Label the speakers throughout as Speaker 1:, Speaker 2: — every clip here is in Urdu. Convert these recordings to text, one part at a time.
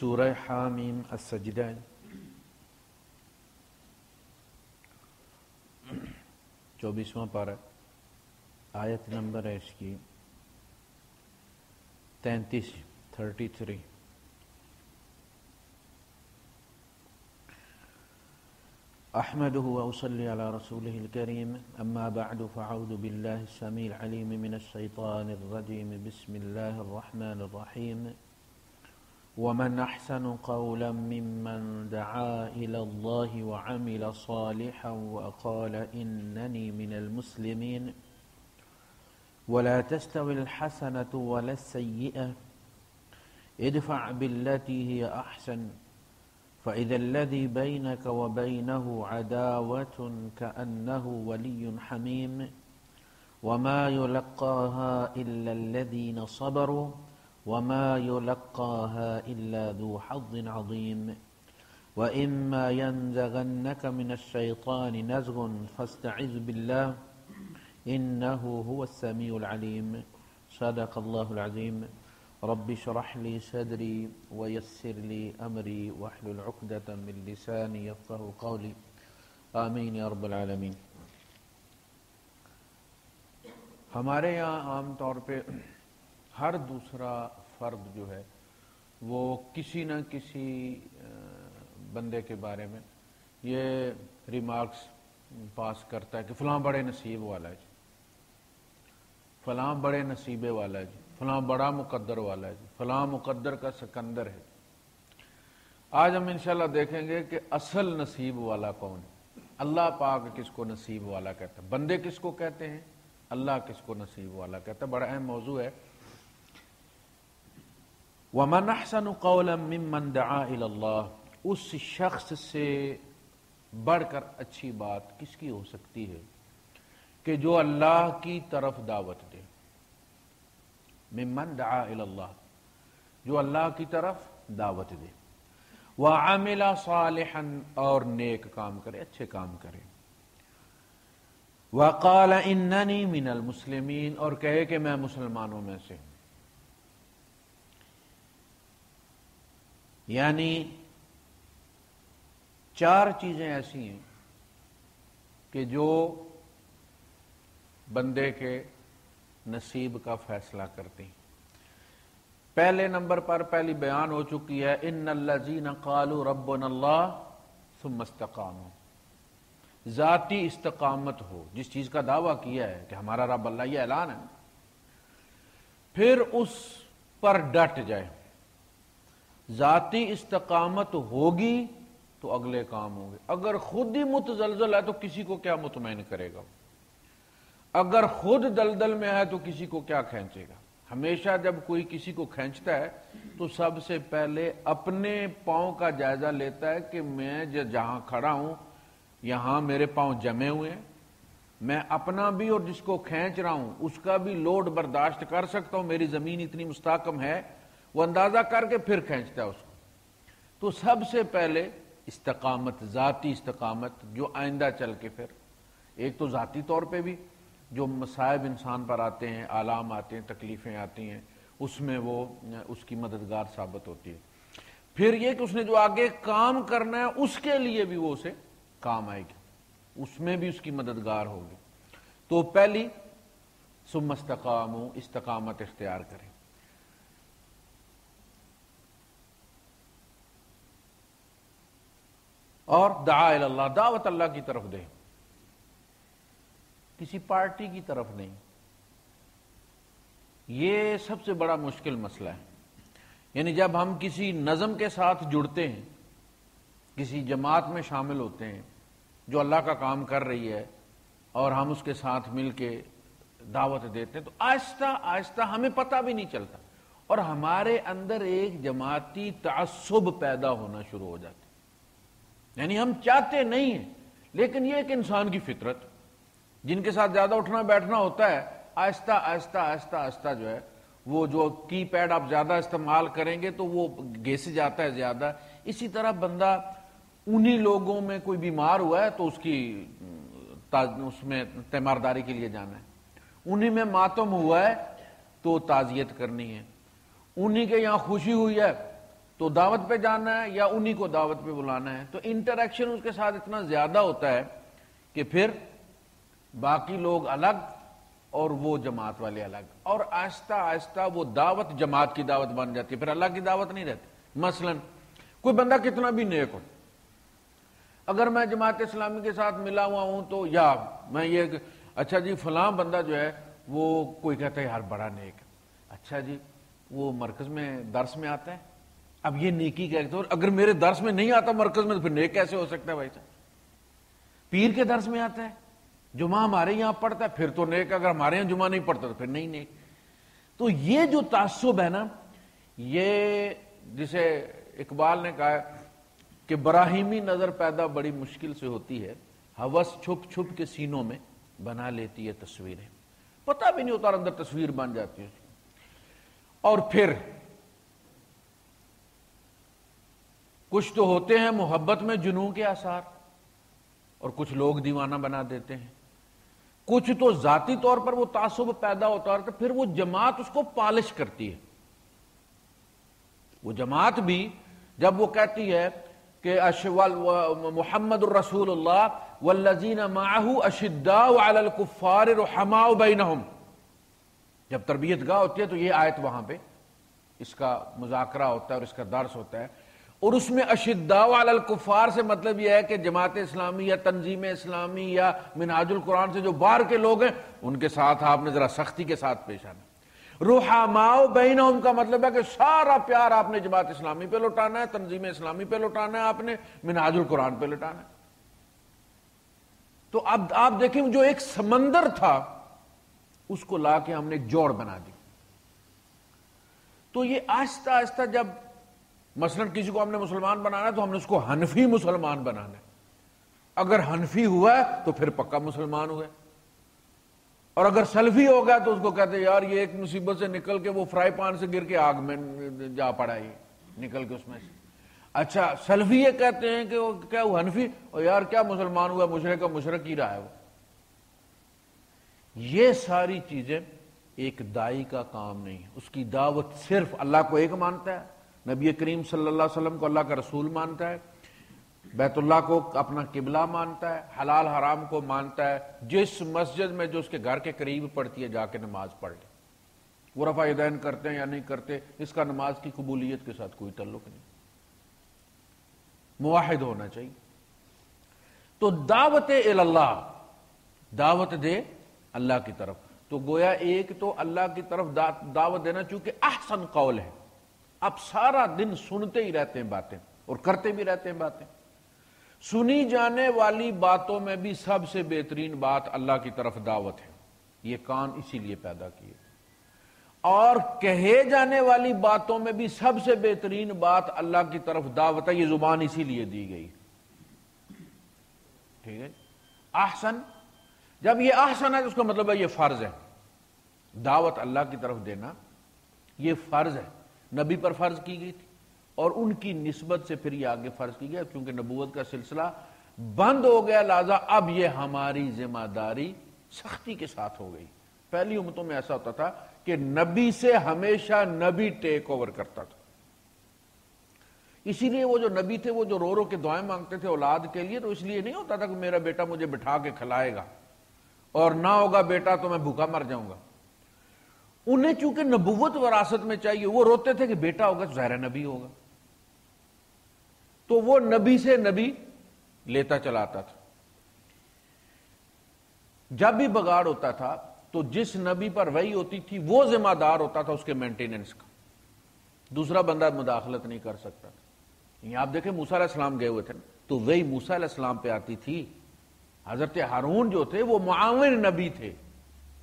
Speaker 1: سورہ حامیم السجدہ 24واں پارہ، آیت نمبر ہے اس کی 33 احمده واصلي على رسوله الكريم اما بعد فاعوذ بالله السميع العليم من الشيطان الرجيم بسم الله الرحمن الرحيم ومن احسن قولا ممن دعا الى الله وعمل صالحا وقال انني من المسلمين ولا تستوي الحسنة ولا السيئة ادفع بالتي هي احسن فإذا الذي بينك وبينه عداوة كأنه ولي حميم وما يلقاها إلا الذين صبروا وما يلقاها إلا ذو حظ عظيم وإما ينزغنك من الشيطان نزغ فاستعذ بالله إنه هو السميع العليم صدق الله العظيم رب اشرح لي صدري ويسر لي امري واحلل عقدة من لساني يفقهوا قولي آمین یا رب العالمین۔ ہمارے یہاں عام طور پہ ہر دوسرا فرد جو ہے وہ کسی نہ کسی بندے کے بارے میں یہ ریمارکس پاس کرتا ہے کہ فلاں بڑے نصیب والا ہے جی، فلاں بڑے نصیبے والا ہے جی، فلاں بڑا مقدر والا ہے جی، فلاں مقدر کا سکندر ہے۔ آج ہم انشاءاللہ دیکھیں گے کہ اصل نصیب والا کون ہے، اللہ پاک کس کو نصیب والا کہتا ہے، بندے کس کو کہتے ہیں، اللہ کس کو نصیب والا کہتا ہے۔ بڑا اہم موضوع ہے۔ وَمَنْ أَحْسَنُ قَوْلًا مِّمَّنْ دَعَا إِلَى اللَّهِ، اس شخص سے بڑھ کر اچھی بات کس کی ہو سکتی ہے کہ جو اللہ کی طرف دعوت دے۔ ممن دعا الی اللہ، جو اللہ کی طرف دعوت دے، وعمل صالحا، اور نیک کام کرے، اچھے کام کرے، وقال اننی من المسلمین، اور کہے کہ میں مسلمانوں میں سے ہوں۔ یعنی چار چیزیں ایسی ہیں کہ جو بندے کے نصیب کا فیصلہ کرتی ہیں۔ پہلے نمبر پر پہلی بیان ہو چکی ہے، ان الذین قالوا ربنا اللہ ثم استقاموا، ذاتی استقامت ہو، جس چیز کا دعویٰ کیا ہے کہ ہمارا رب اللہ، یہ اعلان ہے، پھر اس پر ڈٹ جائے۔ ذاتی استقامت ہوگی تو اگلے کام ہوں گے۔ اگر خود ہی متزلزل ہے تو کسی کو کیا مطمئن کرے گا، اگر خود دلدل میں ہے تو کسی کو کیا کھینچے گا۔ ہمیشہ جب کوئی کسی کو کھینچتا ہے تو سب سے پہلے اپنے پاؤں کا جائزہ لیتا ہے کہ میں جہاں کھڑا ہوں یہاں میرے پاؤں جمے ہوئے ہیں، میں اپنا بھی اور جس کو کھینچ رہا ہوں اس کا بھی لوڈ برداشت کر سکتا ہوں، میری زمین اتنی مستحکم ہے، وہ اندازہ کر کے پھر کھینچتا ہے اس کو۔ تو سب سے پہلے استقامت، ذاتی استقامت، جو آئندہ چل کے پھر ایک تو ذاتی طور پہ بھی جو مصائب انسان پر آتے ہیں، آلام آتے ہیں، تکلیفیں آتی ہیں، اس میں وہ اس کی مددگار ثابت ہوتی ہے۔ پھر یہ کہ اس نے جو آگے کام کرنا ہے اس کے لیے بھی وہ اسے کام آئے گی، اس میں بھی اس کی مددگار ہوگی۔ تو پہلی ثم استقاموا، استقامت اختیار کریں۔ اور دعا الی اللہ، دعوت اللہ کی طرف دیں، کسی پارٹی کی طرف نہیں۔ یہ سب سے بڑا مشکل مسئلہ ہے۔ یعنی جب ہم کسی نظم کے ساتھ جڑتے ہیں، کسی جماعت میں شامل ہوتے ہیں جو اللہ کا کام کر رہی ہے، اور ہم اس کے ساتھ مل کے دعوت دیتے ہیں، تو آہستہ آہستہ ہمیں پتہ بھی نہیں چلتا اور ہمارے اندر ایک جماعتی تعصب پیدا ہونا شروع ہو جاتا ہے۔ یعنی ہم چاہتے نہیں ہیں، لیکن یہ ایک انسان کی فطرت، جن کے ساتھ زیادہ اٹھنا بیٹھنا ہوتا ہے، آہستہ آہستہ آہستہ آہستہ جو ہے وہ جو کی پیڈ آپ زیادہ استعمال کریں گے تو وہ گھس جاتا ہے زیادہ۔ اسی طرح بندہ انہی لوگوں میں کوئی بیمار ہوا ہے تو اس کی اس میں تیمارداری کے لیے جانا ہے، انہی میں ماتم ہوا ہے تو تعزیت کرنی ہے، انہی کے یہاں خوشی ہوئی ہے تو دعوت پہ جانا ہے یا انہی کو دعوت پہ بلانا ہے، تو انٹریکشن اس کے ساتھ اتنا زیادہ ہوتا ہے کہ پھر باقی لوگ الگ اور وہ جماعت والے الگ، اور آہستہ آہستہ وہ دعوت جماعت کی دعوت بن جاتی ہے، پھر اللہ کی دعوت نہیں رہتی۔ مثلا کوئی بندہ کتنا بھی نیک ہو، اگر میں جماعت اسلامی کے ساتھ ملا ہوا ہوں تو یا میں یہ اچھا جی فلاں بندہ جو ہے وہ کوئی کہتا ہے یار بڑا نیک ہے، اچھا جی وہ مرکز میں درس میں آتا ہے، اب یہ نیکی کہتے ہیں، اگر میرے درس میں نہیں آتا مرکز میں تو پھر نیک کیسے ہو سکتا ہے بھائی صاحب؟ پیر کے درس میں آتا ہے، جمعہ ہمارے یہاں پڑھتا ہے پھر تو نیک، اگر ہمارے یہاں جمعہ نہیں پڑھتا تو پھر نہیں نیک۔ تو یہ جو تعصب ہے نا، یہ جسے اقبال نے کہا کہ براہیمی نظر پیدا بڑی مشکل سے ہوتی ہے، ہوس چھپ چھپ کے سینوں میں بنا لیتی ہے تصویریں، پتہ بھی نہیں ہوتا اندر تصویر بن جاتی ہے۔ اور پھر کچھ تو ہوتے ہیں محبت میں جنوں کے آثار، اور کچھ لوگ دیوانہ بنا دیتے ہیں، کچھ تو ذاتی طور پر وہ تعصب پیدا ہوتا ہے، تو پھر وہ جماعت اس کو پالش کرتی ہے۔ وہ جماعت بھی جب وہ کہتی ہے کہ محمد الرسول اللہ والذین معہ اشداء علی الکفار رحماء بینہم، جب تربیت گاہ ہوتی ہے تو یہ آیت وہاں پہ اس کا مذاکرہ ہوتا ہے اور اس کا درس ہوتا ہے، اور اس میں اشداء علی الکفار سے مطلب یہ ہے کہ جماعت اسلامی یا تنظیم اسلامی یا منہاج القرآن سے جو باہر کے لوگ ہیں ان کے ساتھ آپ نے ذرا سختی کے ساتھ پیش آنا۔ رحماء بینہم کا مطلب ہے کہ سارا پیار آپ نے جماعت اسلامی پہ لوٹانا ہے، تنظیم اسلامی پہ لوٹانا ہے، آپ نے منہاج القرآن پہ لوٹانا ہے۔ تو اب آپ دیکھیں جو ایک سمندر تھا اس کو لا کے ہم نے ایک جوڑ بنا دی۔ تو یہ آہستہ آہستہ جب مثلا کسی کو ہم نے مسلمان بنانا ہے تو ہم نے اس کو حنفی مسلمان بنانا ہے، اگر حنفی ہوا ہے تو پھر پکا مسلمان ہوا ہے، اور اگر سلفی ہو گیا تو اس کو کہتے ہیں یار یہ ایک مصیبت سے نکل کے وہ فرائی پان سے گر کے آگ میں جا پڑا، یہ نکل کے اس میں سے۔ اچھا سلفی یہ کہتے ہیں کہ وہ کیا وہ حنفی، اور یار کیا مسلمان ہوا، مشرک کا مشرک ہی رہا ہے وہ۔ یہ ساری چیزیں ایک دائی کا کام نہیں ہے، اس کی دعوت صرف اللہ کو ایک مانتا ہے، نبی کریم صلی اللہ علیہ وسلم کو اللہ کا رسول مانتا ہے، بیت اللہ کو اپنا قبلہ مانتا ہے، حلال حرام کو مانتا ہے، جس مسجد میں جو اس کے گھر کے قریب پڑتی ہے جا کے نماز پڑھ لے، وہ رفع یدین کرتے ہیں یا نہیں کرتے اس کا نماز کی قبولیت کے ساتھ کوئی تعلق نہیں، موحد ہونا چاہیے۔ تو دعوت اللہ، دعوت دے اللہ کی طرف، تو گویا ایک تو اللہ کی طرف دعوت دینا چونکہ احسن قول ہے، اب سارا دن سنتے ہی رہتے ہیں باتیں اور کرتے بھی رہتے ہیں باتیں، سنی جانے والی باتوں میں بھی سب سے بہترین بات اللہ کی طرف دعوت ہے، یہ کان اسی لیے پیدا کیے، اور کہے جانے والی باتوں میں بھی سب سے بہترین بات اللہ کی طرف دعوت ہے، یہ زبان اسی لیے دی گئی، ٹھیک ہے۔ احسن، جب یہ احسن ہے تو اس کا مطلب ہے یہ فرض ہے، دعوت اللہ کی طرف دینا یہ فرض ہے، نبی پر فرض کی گئی تھی اور ان کی نسبت سے پھر یہ آگے فرض کی گیا، کیونکہ نبوت کا سلسلہ بند ہو گیا، لہذا اب یہ ہماری ذمہ داری سختی کے ساتھ ہو گئی۔ پہلی امتوں میں ایسا ہوتا تھا کہ نبی سے ہمیشہ نبی ٹیک اوور کرتا تھا، اسی لیے وہ جو نبی تھے وہ جو رو رو کے دعائیں مانگتے تھے اولاد کے لیے، تو اس لیے نہیں ہوتا تھا کہ میرا بیٹا مجھے بٹھا کے کھلائے گا اور نہ ہوگا بیٹا تو میں بھوکا مر جاؤں گا، انہیں چونکہ نبوت وراثت میں چاہیے، وہ روتے تھے کہ بیٹا ہوگا تو ظاہر نبی ہوگا، تو وہ نبی سے نبی لیتا چلاتا تھا۔ جب بھی بگاڑ ہوتا تھا تو جس نبی پر وحی ہوتی تھی وہ ذمہ دار ہوتا تھا اس کے مینٹیننس کا، دوسرا بندہ مداخلت نہیں کر سکتا تھا۔ یہ آپ دیکھیں موسیٰ علیہ السلام گئے ہوئے تھے تو وحی موسیٰ علیہ السلام پہ آتی تھی، حضرت ہارون جو تھے وہ معاون نبی تھے،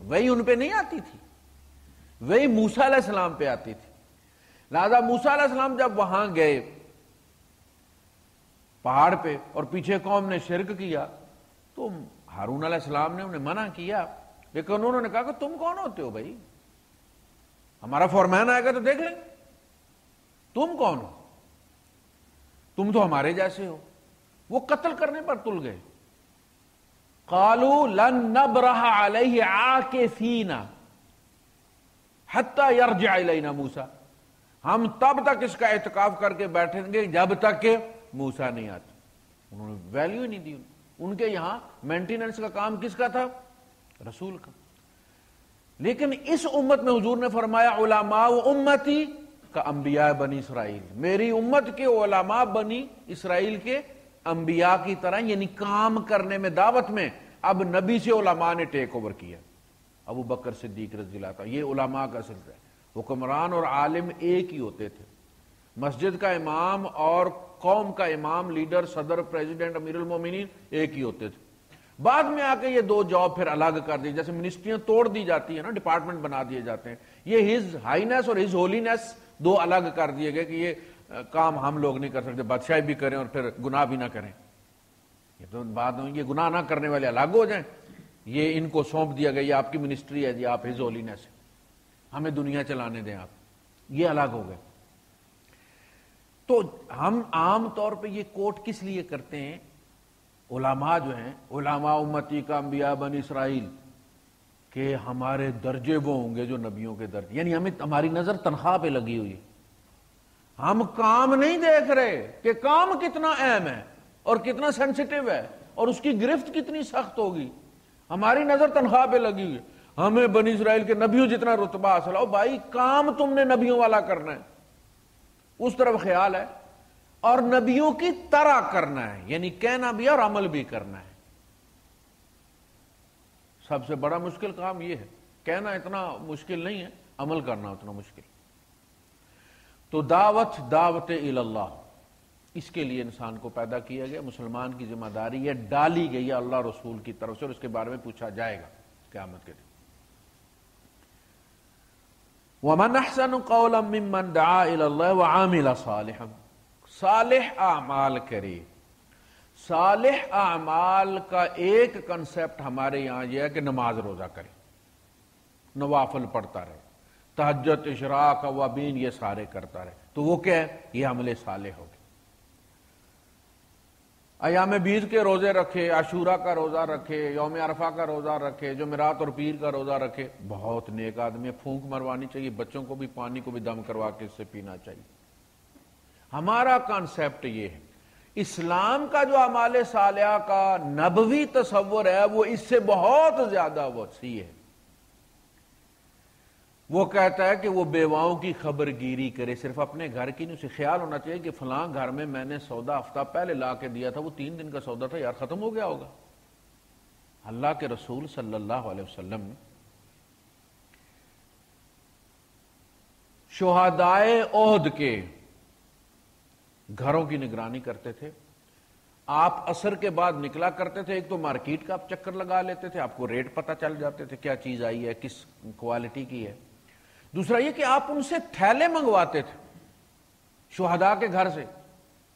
Speaker 1: وحی ان پہ نہیں آتی تھی، وہی موسیٰ علیہ السلام پہ آتی تھی، لہذا موسیٰ علیہ السلام جب وہاں گئے پہاڑ پہ اور پیچھے قوم نے شرک کیا تو ہارون علیہ السلام نے انہیں منع کیا، لیکن انہوں نے کہا کہ تم کون ہوتے ہو بھائی، ہمارا فورمین آئے گا تو دیکھ لیں، تم کون ہو، تم تو ہمارے جیسے ہو۔ وہ قتل کرنے پر تل گئے، قالوا لن نبرح علیہ عاکفین حتی یرجع الینا موسیٰ، ہم تب تک اس کا اعتکاف کر کے بیٹھیں گے جب تک کہ موسیٰ نہیں آتے. انہوں نے ویلیو ہی نہیں دی. ان کے یہاں مینٹیننس کا کام کس کا تھا؟ رسول کا. لیکن اس امت میں حضور نے فرمایا علماء و امتی کا انبیاء بنی اسرائیل، میری امت کے علماء بنی اسرائیل کے انبیاء کی طرح، یعنی کام کرنے میں، دعوت میں اب نبی سے علماء نے ٹیک اوور کیا. ابو بکر صدیق رضی اللہ عنہ، یہ علماء کا سلسلہ ہے. حکمران اور عالم ایک ہی ہوتے تھے، مسجد کا امام اور قوم کا امام، لیڈر، صدر، پریزیڈنٹ، امیر المومنین ایک ہی ہوتے تھے. بعد میں آ کے یہ دو جاب پھر الگ کر دی، جیسے منسٹریاں توڑ دی جاتی ہیں نا، ڈپارٹمنٹ بنا دیے جاتے ہیں. یہ ہز ہائینس اور ہز ہولینس دو الگ کر دیے گئے کہ یہ کام ہم لوگ نہیں کر سکتے، بادشاہی بھی کریں اور پھر گناہ بھی نہ کریں. یہ تو بات ہوئی، یہ گناہ نہ کرنے والے الگ ہو جائیں، یہ ان کو سونپ دیا گیا، یہ آپ کی منسٹری ہے جی، آپ ہز ہولینس ہے، ہمیں دنیا چلانے دیں آپ. یہ الگ ہو گئے. تو ہم عام طور پہ یہ کوٹ کس لیے کرتے ہیں؟ علماء جو ہیں، علماء امتی کا انبیاء بنی اسرائیل، کہ ہمارے درجے وہ ہوں گے جو نبیوں کے درجے، یعنی ہماری نظر تنخواہ پہ لگی ہوئی ہے. ہم کام نہیں دیکھ رہے کہ کام کتنا اہم ہے اور کتنا سینسٹیو ہے اور اس کی گرفت کتنی سخت ہوگی. ہماری نظر تنخواہ پہ لگی ہوئی ہے. ہمیں بنی اسرائیل کے نبیوں جتنا رتبہ حاصل ہو. بھائی کام تم نے نبیوں والا کرنا ہے، اس طرف خیال ہے، اور نبیوں کی طرح کرنا ہے، یعنی کہنا بھی اور عمل بھی کرنا ہے. سب سے بڑا مشکل کام یہ ہے. کہنا اتنا مشکل نہیں ہے، عمل کرنا اتنا مشکل. تو دعوت اللہ، اس کے لیے انسان کو پیدا کیا گیا. مسلمان کی ذمہ داری یہ ڈالی گئی ہے اللہ رسول کی طرف سے، اور اس کے بارے میں پوچھا جائے گا قیامت کے دن. وَمَنْ أَحْسَنُ قَوْلًا مِّمَّنْ دَعَا إِلَى اللَّهِ وَعَمِلَ صَالِحًا. صالح اعمال کرے. صالح اعمال کا ایک کنسپٹ ہمارے یہاں یہ ہے کہ نماز روزہ کرے، نوافل پڑھتا رہے، تہجد، اشراق، اوابین، یہ سارے کرتا رہے. تو وہ کیا ہے؟ یہ عمل صالح ہو گیا. ایام بیز کے روزے رکھے، عاشورہ کا روزہ رکھے، یوم عرفہ کا روزہ رکھے، جمعرات اور پیر کا روزہ رکھے، بہت نیک آدمی. پھونک مروانی چاہیے، بچوں کو بھی پانی کو بھی دم کروا کے اس سے پینا چاہیے. ہمارا کانسیپٹ یہ ہے. اسلام کا جو اعمال صالحہ کا نبوی تصور ہے وہ اس سے بہت زیادہ وسیع ہے. وہ کہتا ہے کہ وہ بیواؤں کی خبر گیری کرے، صرف اپنے گھر کی نہیں. اسے خیال ہونا چاہیے کہ فلاں گھر میں میں نے سودا ہفتہ پہلے لا کے دیا تھا، وہ 3 دن کا سودا تھا، یار ختم ہو گیا ہوگا. اللہ کے رسول صلی اللہ علیہ وسلم شہدائے احد کے گھروں کی نگرانی کرتے تھے. آپ عصر کے بعد نکلا کرتے تھے. ایک تو مارکیٹ کا آپ چکر لگا لیتے تھے، آپ کو ریٹ پتہ چل جاتے تھے کیا چیز آئی ہے، کس کوالٹی کی ہے. دوسرا یہ کہ آپ ان سے تھیلے منگواتے تھے شہداء کے گھر سے.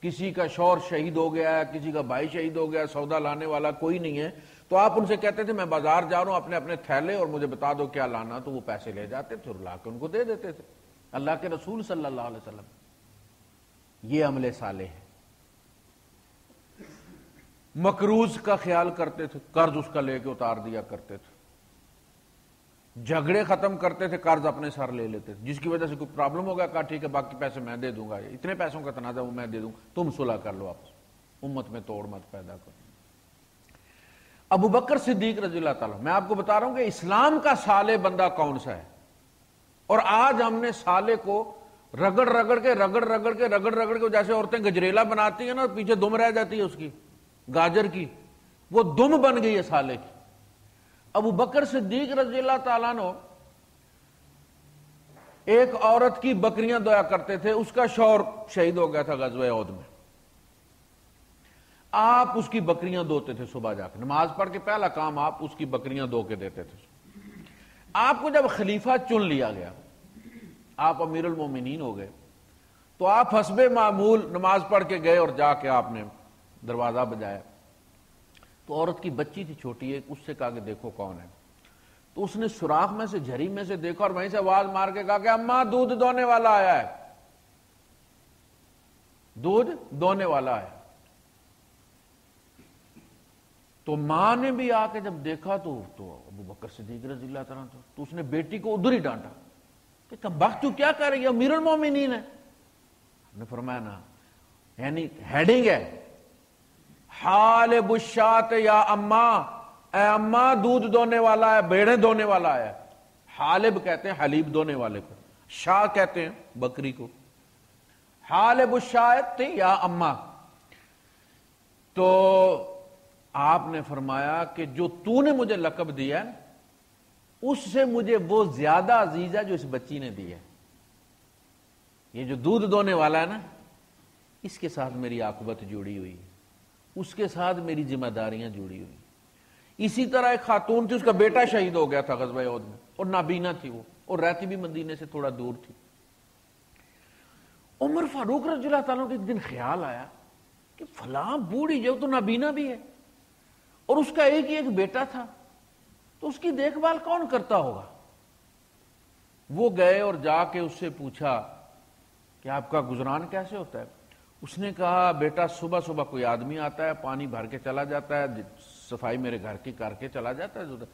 Speaker 1: کسی کا شوہر شہید ہو گیا ہے، کسی کا بھائی شہید ہو گیا، سودا لانے والا کوئی نہیں ہے، تو آپ ان سے کہتے تھے میں بازار جا رہا ہوں، اپنے اپنے تھیلے اور مجھے بتا دو کیا لانا. تو وہ پیسے لے جاتے تھے اور لا کے ان کو دے دیتے تھے. اللہ کے رسول صلی اللہ علیہ وسلم یہ عمل صالح ہے. مقروض کا خیال کرتے تھے، قرض اس کا لے کے اتار دیا کرتے تھے. جھگڑے ختم کرتے تھے، قرض اپنے سر لے لیتے تھے. جس کی وجہ سے کوئی پرابلم ہوگا کہا ٹھیک ہے باقی پیسے میں دے دوں گا، اتنے پیسوں کا تنازع وہ میں دے دوں، تم صلح کر لو آپس. امت میں توڑ مت پیدا کرو. ابو بکر صدیق رضی اللہ تعالیٰ، میں آپ کو بتا رہا ہوں کہ اسلام کا صالح بندہ کون سا ہے. اور آج ہم نے صالح کو رگڑ رگڑ کے جیسے عورتیں گجریلا بناتی ہیں نا، پیچھے دم رہ جاتی ہے اس کی گاجر کی، وہ دم بن گئی ہے صالح کی. ابو بکر صدیق رضی اللہ تعالیٰ عنہ ایک عورت کی بکریاں دیا کرتے تھے. اس کا شوہر شہید ہو گیا تھا غزوہ احد میں. آپ اس کی بکریاں دھوتے تھے صبح جا کے، نماز پڑھ کے پہلا کام آپ اس کی بکریاں دھو کے دیتے تھے. آپ کو جب خلیفہ چن لیا گیا، آپ امیر المومنین ہو گئے، تو آپ حسب معمول نماز پڑھ کے گئے اور جا کے آپ نے دروازہ بجایا. تو عورت کی بچی تھی چھوٹی ایک، اس سے کہا کہ دیکھو کون ہے. تو اس نے سوراخ میں سے، جھری میں سے دیکھا اور وہیں سے آواز مار کے کہا کہ اماں دودھ دونے والا آیا ہے، دودھ دونے والا ہے. تو ماں نے بھی آ کے جب دیکھا تو ابو بکر صدیق رضی اللہ تعالیٰ تو اس نے بیٹی کو ادھر ہی ڈانٹا کہ کمبخت تو کیا کر رہی ہے، امیر المومنین ہے. نے فرمایا نا، یعنی ہیڈنگ ہے، حالب الشاۃ یا اماں، اے اماں دودھ دونے والا ہے، بھیڑیں دونے والا ہے. حالب کہتے ہیں حلیب دونے والے کو، شاہ کہتے ہیں بکری کو. حالب الشاۃ یا اماں. تو آپ نے فرمایا کہ جو تو نے مجھے لقب دیا ہے اس سے مجھے وہ زیادہ عزیز ہے جو اس بچی نے دی ہے. یہ جو دودھ دونے والا ہے نا، اس کے ساتھ میری عاقبت جڑی ہوئی، اس کے ساتھ میری ذمہ داریاں جڑی ہوئی. اسی طرح ایک خاتون تھی، اس کا بیٹا شہید ہو گیا تھا غزوہ احد میں، اور نابینا تھی وہ، اور رہتی بھی مدینے سے تھوڑا دور تھی. عمر فاروق رضی اللہ تعالیٰ کو ایک دن خیال آیا کہ فلاں بوڑھی جو تو نابینا بھی ہے اور اس کا ایک ہی ایک بیٹا تھا، تو اس کی دیکھ بھال کون کرتا ہوگا. وہ گئے اور جا کے اس سے پوچھا کہ آپ کا گزران کیسے ہوتا ہے. اس نے کہا بیٹا صبح صبح کوئی آدمی آتا ہے، پانی بھر کے چلا جاتا ہے، صفائی میرے گھر کی کر کے چلا جاتا ہے،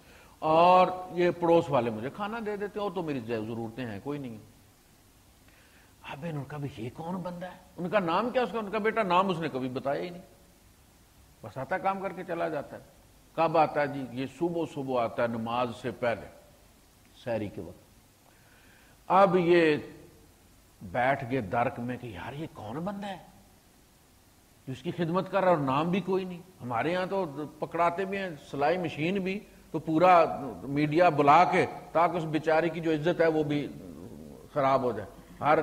Speaker 1: اور یہ پڑوس والے مجھے کھانا دے دیتے ہو، تو میری ضرورتیں ہیں کوئی نہیں. اب ان کا بھی یہ کون بندہ ہے، ان کا نام کیا، اس کا ان کا بیٹا نام اس نے کبھی بتایا ہی نہیں، بس آتا کام کر کے چلا جاتا ہے. کب آتا ہے جی، یہ صبح صبح آتا ہے نماز سے پہلے سحری کے وقت. اب یہ بیٹھ گئے درک میں کہ یار یہ کون بندہ ہے جو اس کی خدمت کر رہا ہے اور نام بھی کوئی نہیں. ہمارے ہاں تو پکڑاتے بھی ہیں، سلائی مشین بھی، تو پورا میڈیا بلا کے تاکہ اس بیچاری کی جو عزت ہے وہ بھی خراب ہو جائے، ہر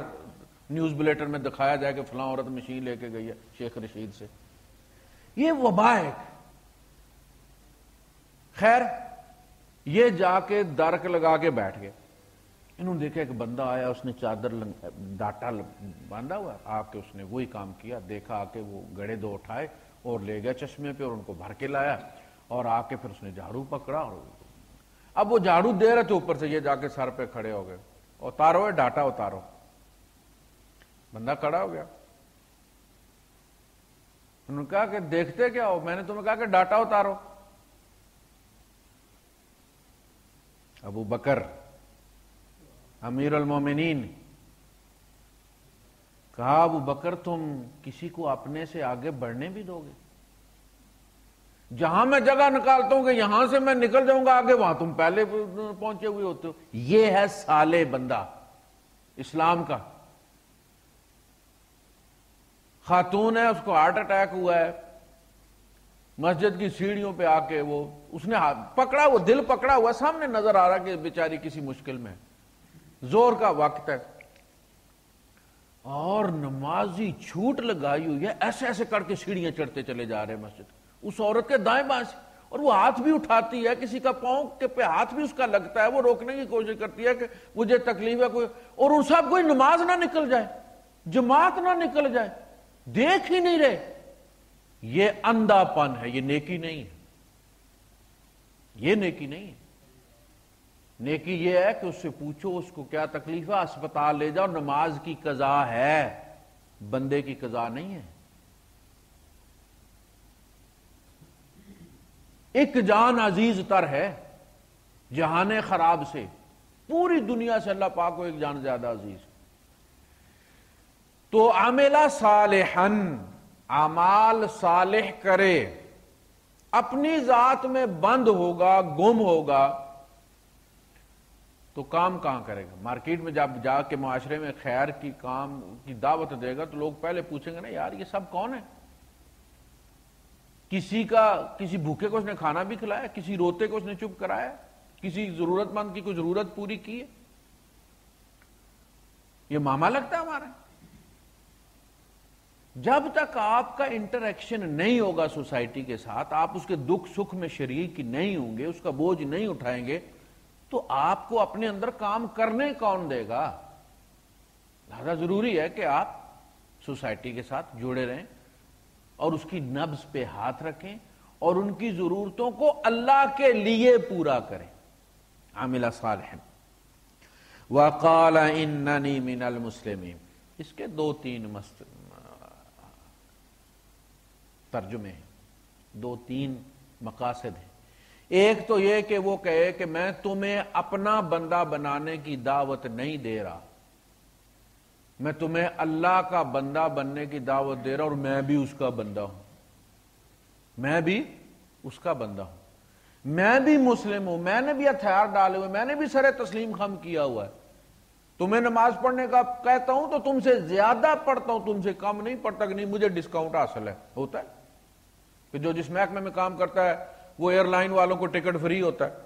Speaker 1: نیوز بلیٹر میں دکھایا جائے کہ فلاں عورت مشین لے کے گئی ہے شیخ رشید سے. یہ وبا ہے. خیر یہ جا کے درک لگا کے بیٹھ گئے. انہوں نے دیکھا ایک بندہ آیا، اس نے چادر ڈاٹا باندھا ہوا، آ کے اس نے وہی کام کیا. دیکھا آ کے وہ گڑے دو اٹھائے اور لے گیا چشمے پہ اور ان کو بھر کے لایا، اور آ کے پھر اس نے جھاڑو پکڑا، اور اب وہ جھاڑو دے رہے تھے اوپر سے، یہ جا کے سر پہ کھڑے ہو گئے، اتارو ڈاٹا اتارو. بندہ کھڑا ہو گیا. انہوں نے کہا کہ دیکھتے کیا ہو، میں نے تمہیں کہا کہ ڈاٹا اتارو. ابو بکر امیر المومنین، کہا ابو بکر تم کسی کو اپنے سے آگے بڑھنے بھی دو گے؟ جہاں میں جگہ نکالتا ہوں کہ یہاں سے میں نکل جاؤں گا آگے، وہاں تم پہلے پہنچے ہوئے ہوتے ہو. یہ ہے صالح بندہ اسلام کا. خاتون ہے، اس کو ہارٹ اٹیک ہوا ہے، مسجد کی سیڑھیوں پہ آ کے وہ اس نے پکڑا، وہ دل پکڑا ہوا، سامنے نظر آ رہا کہ بیچاری کسی مشکل میں، زور کا وقت ہے، اور نمازی چھوٹ لگائی ہوئی ہے، ایسے ایسے کر کے سیڑھیاں چڑھتے چلے جا رہے ہیں مسجد. اس عورت کے دائیں بائیں سے، اور وہ ہاتھ بھی اٹھاتی ہے، کسی کا پاؤں کے پہ ہاتھ بھی اس کا لگتا ہے، وہ روکنے کی کوشش کرتی ہے کہ مجھے تکلیف ہے کوئی، اور ان سب کوئی نماز نہ نکل جائے، جماعت نہ نکل جائے، دیکھ ہی نہیں رہے. یہ اندھا پن ہے، یہ نیکی نہیں ہے، یہ نیکی نہیں ہے. نیکی یہ ہے کہ اس سے پوچھو اس کو کیا تکلیف ہے، اسپتال لے جاؤ. نماز کی قضا ہے، بندے کی قضا نہیں ہے. ایک جان عزیز تر ہے جہان خراب سے، پوری دنیا سے اللہ پاک کو ایک جان زیادہ عزیز. تو عمل صالحا، اعمال صالح کرے، اپنی ذات میں بند ہوگا، گم ہوگا، تو کام کہاں کرے گا؟ مارکیٹ میں جب جا کے معاشرے میں خیر کی کام کی دعوت دے گا تو لوگ پہلے پوچھیں گے نا یار یہ سب کون ہے؟ کسی بھوکے کو اس نے کھانا بھی کھلایا، کسی روتے کو اس نے چپ کرایا، کسی ضرورت مند کی کوئی ضرورت پوری کی ہے؟ یہ ماما لگتا ہے ہمارا. جب تک آپ کا انٹریکشن نہیں ہوگا سوسائٹی کے ساتھ، آپ اس کے دکھ سکھ میں شریک نہیں ہوں گے، اس کا بوجھ نہیں اٹھائیں گے، تو آپ کو اپنے اندر کام کرنے کون دے گا؟ لہذا ضروری ہے کہ آپ سوسائٹی کے ساتھ جڑے رہیں اور اس کی نبض پہ ہاتھ رکھیں اور ان کی ضرورتوں کو اللہ کے لیے پورا کریں. عاملہ صالحا وقال اننی من المسلمین. اس کے 2-3 ترجمے ہیں، 2-3 مقاصد ہیں. ایک تو یہ کہ وہ کہے کہ میں تمہیں اپنا بندہ بنانے کی دعوت نہیں دے رہا، میں تمہیں اللہ کا بندہ بننے کی دعوت دے رہا اور میں بھی اس کا بندہ ہوں، میں بھی اس کا بندہ ہوں، میں بھی مسلم ہوں، میں نے بھی ہتھیار ڈالے ہوئے، میں نے بھی سر تسلیم خم کیا ہوا ہے، تمہیں نماز پڑھنے کا کہتا ہوں تو تم سے زیادہ پڑھتا ہوں، تم سے کم نہیں پڑھتا کہ نہیں مجھے ڈسکاؤنٹ حاصل ہے۔ ہوتا ہے کہ جو جس محکمے میں کام کرتا ہے وہ ایئر لائن والوں کو ٹکٹ فری ہوتا ہے،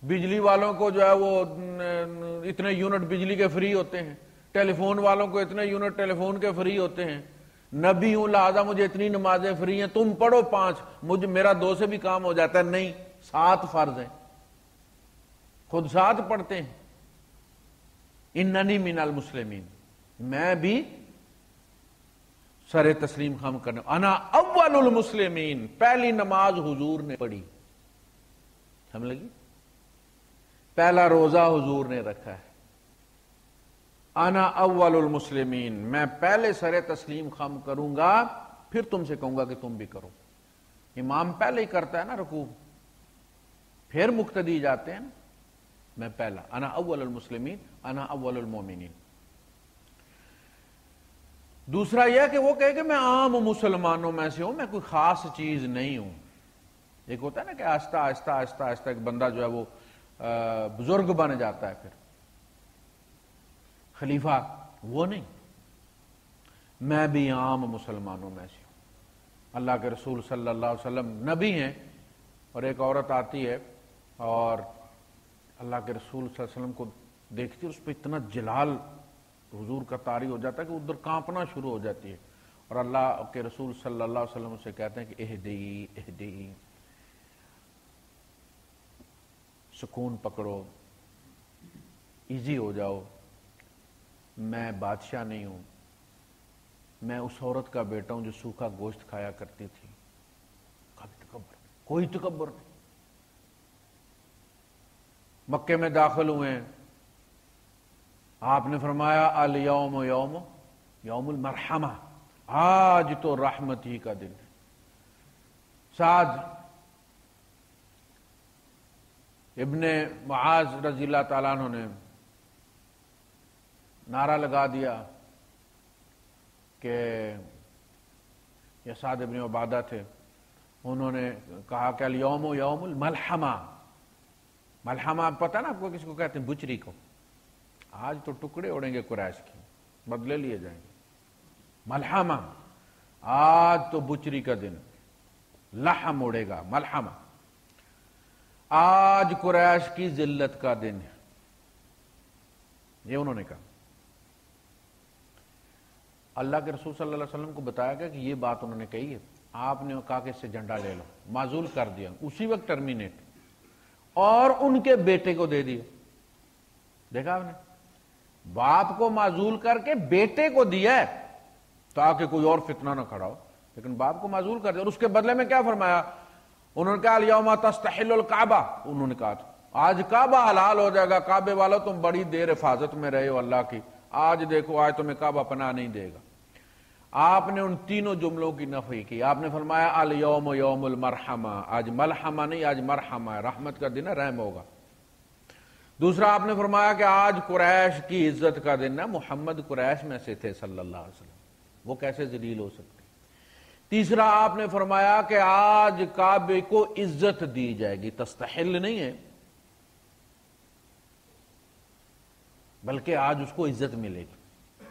Speaker 1: بجلی والوں کو جو ہے وہ اتنے یونٹ بجلی کے فری ہوتے ہیں، ٹیلی فون والوں کو اتنے یونٹ ٹیلی فون کے فری ہوتے ہیں، نبی ہوں لہذا مجھے اتنی نمازیں فری ہیں، تم پڑھو 5، مجھے میرا 2 سے بھی کام ہو جاتا ہے، نہیں 7 فرض ہیں، خود 7 پڑھتے ہیں۔ اننی من المسلمین، میں بھی سر تسلیم خم کرنے، انا اول المسلمین، پہلی نماز حضور نے پڑھی، سمجھ لگی، پہلا روزہ حضور نے رکھا ہے، انا اول المسلمین، میں پہلے سر تسلیم خم کروں گا پھر تم سے کہوں گا کہ تم بھی کرو۔ امام پہلے ہی کرتا ہے نا رکوع، پھر مقتدی جاتے ہیں نا، میں پہلا، انا اول المسلمین انا اول المومنین۔ دوسرا یہ کہ وہ کہے کہ میں عام مسلمانوں میں سے ہوں، میں کوئی خاص چیز نہیں ہوں۔ ایک ہوتا ہے نا کہ آہستہ آہستہ آہستہ آہستہ ایک بندہ جو ہے وہ بزرگ بن جاتا ہے، پھر خلیفہ، وہ نہیں، میں بھی عام مسلمانوں میں سے ہوں۔ اللہ کے رسول صلی اللہ علیہ وسلم نبی ہیں، اور ایک عورت آتی ہے اور اللہ کے رسول صلی اللہ علیہ وسلم کو دیکھتی ہے، اس پہ اتنا جلال حضور کا طاری ہو جاتا ہے کہ ادھر کانپنا شروع ہو جاتی ہے، اور اللہ کے رسول صلی اللہ علیہ وسلم سے کہتے ہیں کہ اہدی اہدی، سکون پکڑو، ایزی ہو جاؤ، میں بادشاہ نہیں ہوں، میں اس عورت کا بیٹا ہوں جو سوکھا گوشت کھایا کرتی تھی۔ کوئی تکبر نہیں۔ مکے میں داخل ہوئے ہیں، آپ نے فرمایا الیوم یوم یوم المرحمہ، آج تو رحمت ہی کا دن ہے۔ سعد ابن معاذ رضی اللہ تعالیٰ عنہ نے نعرہ لگا دیا کہ یہ سعد ابن عبادہ تھے، انہوں نے کہا کہ الیوم یوم الملحمہ، ملحمہ پتہ نا آپ کو کس کو کہتے ہیں؟ بچری کو۔ آج تو ٹکڑے اڑیں گے قریش کی، بدلے لیے جائیں گے، ملحمہ، آج تو بچری کا دن، لحم اڑے گا، ملحمہ، آج قریش کی ذلت کا دن ہے، یہ انہوں نے کہا۔ اللہ کے رسول صلی اللہ علیہ وسلم کو بتایا گیا کہ یہ بات انہوں نے کہی ہے، آپ نے کہا کہ اس سے جھنڈا لے لو، معزول کر دیا، اسی وقت ٹرمینیٹ، اور ان کے بیٹے کو دے دیا۔ دیکھا آپ نے، باپ کو معزول کر کے بیٹے کو دیا ہے تاکہ کوئی اور فتنہ نہ کھڑا ہو، لیکن باپ کو معزول کر دیا، اور اس کے بدلے میں کیا فرمایا؟ انہوں نے کہا الیوم تستحل الکعبہ، انہوں نے کہا آج کعبہ حلال ہو جائے گا، کعبے والوں تم بڑی دیر حفاظت میں رہے ہو اللہ کی، آج دیکھو آج تمہیں کعبہ پناہ نہیں دے گا۔ آپ نے ان تینوں جملوں کی نفی کی، آپ نے فرمایا الیوم یوم المرحمہ، آج ملحمہ نہیں، آج مرحمہ ہے، رحمت کا دن ہے، رحم ہوگا۔ دوسرا آپ نے فرمایا کہ آج قریش کی عزت کا دن ہے، محمد قریش میں سے تھے صلی اللہ علیہ وسلم، وہ کیسے ذلیل ہو سکتے۔ تیسرا آپ نے فرمایا کہ آج کعبے کو عزت دی جائے گی، تستحل نہیں ہے بلکہ آج اس کو عزت ملے گی۔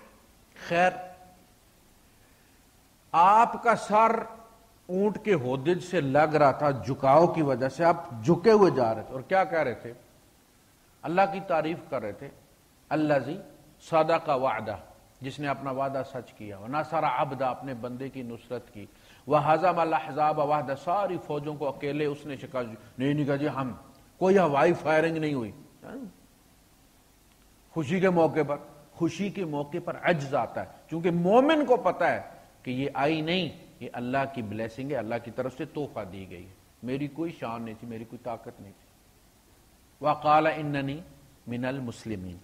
Speaker 1: خیر، آپ کا سر اونٹ کے ہودج سے لگ رہا تھا جھکاؤ کی وجہ سے، آپ جھکے ہوئے جا رہے تھے، اور کیا کہہ رہے تھے؟ اللہ کی تعریف کر رہے تھے، الذی صدق وعدہ، جس نے اپنا وعدہ سچ کیا، ونصر عبدہ، اپنے بندے کی نصرت کی، وہزم الاحزاب وحدہ، ساری فوجوں کو اکیلے اس نے شکست نہیں کہا جی ہم، کوئی ہوائی فائرنگ نہیں ہوئی۔ خوشی کے موقع پر عجز آتا ہے، کیونکہ مومن کو پتا ہے کہ یہ آئی نہیں، یہ اللہ کی بلیسنگ ہے، اللہ کی طرف سے تحفہ دی گئی ہے، میری کوئی شان نہیں تھی، میری کوئی طاقت نہیں تھی۔ وقال اننی من المسلمین۔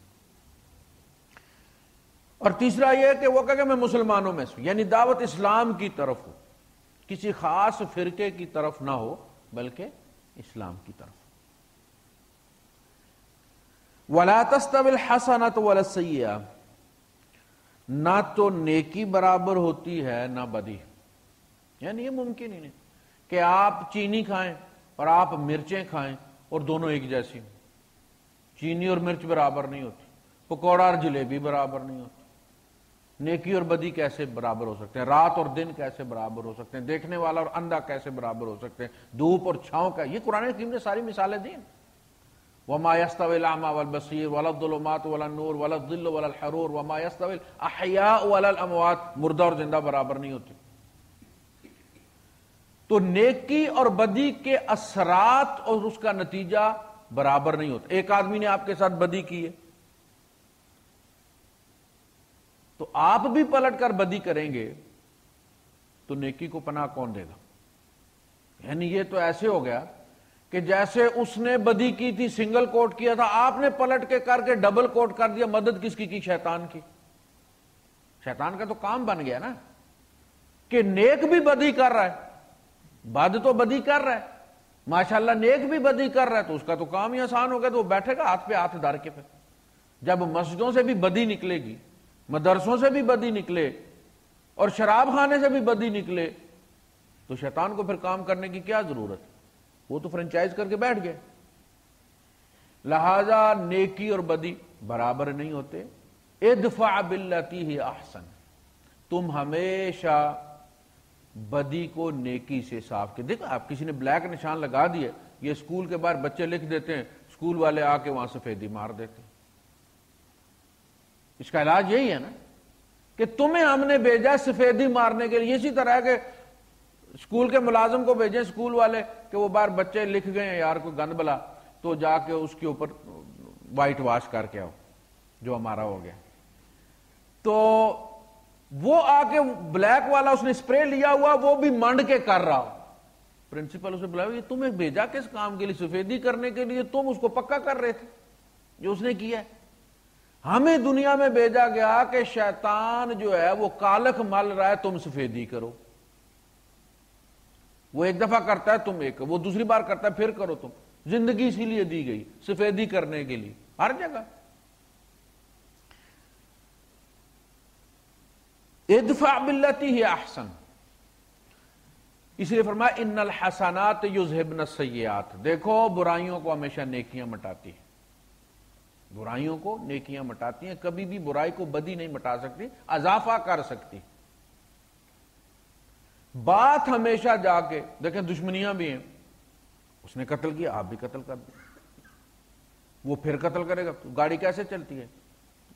Speaker 1: اور تیسرا یہ کہ وہ کہا کہ میں مسلمانوں میں سے، یعنی دعوت اسلام کی طرف ہو، کسی خاص فرقے کی طرف نہ ہو، بلکہ اسلام کی طرف۔ وَلَا تَسْتَوِي الْحَسَنَةُ وَلَا السَّيِّئَةُ، نہ تو نیکی برابر ہوتی ہے نہ بدی، یعنی یہ ممکن ہی نہیں کہ آپ چینی کھائیں اور آپ مرچیں کھائیں اور دونوں ایک جیسی ہوں۔ چینی اور مرچ برابر نہیں ہوتی، پکوڑا اور جلیبی برابر نہیں ہوتی۔ نیکی اور بدی کیسے برابر ہو سکتے ہیں؟ رات اور دن کیسے برابر ہو سکتے ہیں؟ دیکھنے والا اور اندھا کیسے برابر ہو سکتے ہیں؟ دھوپ اور چھاؤں کا، یہ قرآن حکیم نے ساری مثالیں دی ہیں۔ وما يستوي الأعمى والبصير ولا الظلمات ولا النور ولا الظل ولا الحرور وما يستوي الأحياء ولا الأموات، مردہ اور زندہ برابر نہیں ہوتے۔ تو نیکی اور بدی کے اثرات اور اس کا نتیجہ برابر نہیں ہوتا۔ ایک آدمی نے آپ کے ساتھ بدی کی ہے تو آپ بھی پلٹ کر بدی کریں گے تو نیکی کو پناہ کون دے گا؟ یعنی یہ تو ایسے ہو گیا کہ جیسے اس نے بدی کی تھی، سنگل کوٹ کیا تھا، آپ نے پلٹ کے کر کے ڈبل کوٹ کر دیا۔ مدد کس کی شیطان کی۔ شیطان کا تو کام بن گیا نا کہ نیک بھی بدی کر رہا ہے، بد تو بدی کر رہا ہے، ماشاءاللہ نیک بھی بدی کر رہا ہے، تو اس کا تو کام ہی آسان ہو گیا، تو وہ بیٹھے گا ہاتھ پہ ہاتھ دھر کے۔ پھر جب مسجدوں سے بھی بدی نکلے گی، مدرسوں سے بھی بدی نکلے اور شراب خانے سے بھی بدی نکلے، تو شیطان کو پھر کام کرنے کی کیا ضرورت ہے؟ وہ تو فرنچائز کر کے بیٹھ گئے۔ لہذا نیکی اور بدی برابر نہیں ہوتے۔ ادفع باللتی ہی احسن، تم ہمیشہ بدی کو نیکی سے صاف کے۔ دیکھو آپ کسی نے بلیک نشان لگا دیا، یہ اسکول کے باہر بچے لکھ دیتے ہیں، اسکول والے آ کے وہاں سفیدی مار دیتے ہیں۔ اس کا علاج یہی ہے نا کہ تمہیں ہم نے بھیجا سفیدی مارنے کے لیے۔ اسی طرح ہے کہ اسکول کے ملازم کو بھیجیں اسکول والے کہ وہ باہر بچے لکھ گئے ہیں یار کوئی گند بلا، تو جا کے اس کے اوپر وائٹ واش کر کے آؤ جو ہمارا ہو گیا۔ تو وہ آ کے بلیک والا اس نے اسپرے لیا ہوا وہ بھی منڈ کے کر رہا ہو، پرنسپل اسے بلایا، یہ تمہیں بھیجا کس کام کے لیے؟ سفیدی کرنے کے لیے، تم اس کو پکا کر رہے تھے جو اس نے کیا ہے۔ ہمیں دنیا میں بھیجا گیا کہ شیطان جو ہے وہ کالک مل رہا ہے، تم سفیدی کرو۔ وہ ایک دفعہ کرتا ہے تم ایک، وہ دوسری بار کرتا ہے پھر کرو تم۔ زندگی اسی لیے دی گئی، سفیدی کرنے کے لیے، ہر جگہ۔ ادفع باللتی ہی احسن، اس لیے فرمایا ان الحسنات یذہبن السیئات۔ دیکھو برائیوں کو ہمیشہ نیکیاں مٹاتی ہیں، برائیوں کو نیکیاں مٹاتی ہیں، کبھی بھی برائی کو بدی نہیں مٹا سکتی، اضافہ کر سکتی۔ بات ہمیشہ جا کے دیکھیں، دشمنیاں بھی ہیں، اس نے قتل کیا آپ بھی قتل کر دیں، وہ پھر قتل کرے گا۔ گاڑی کیسے چلتی ہے؟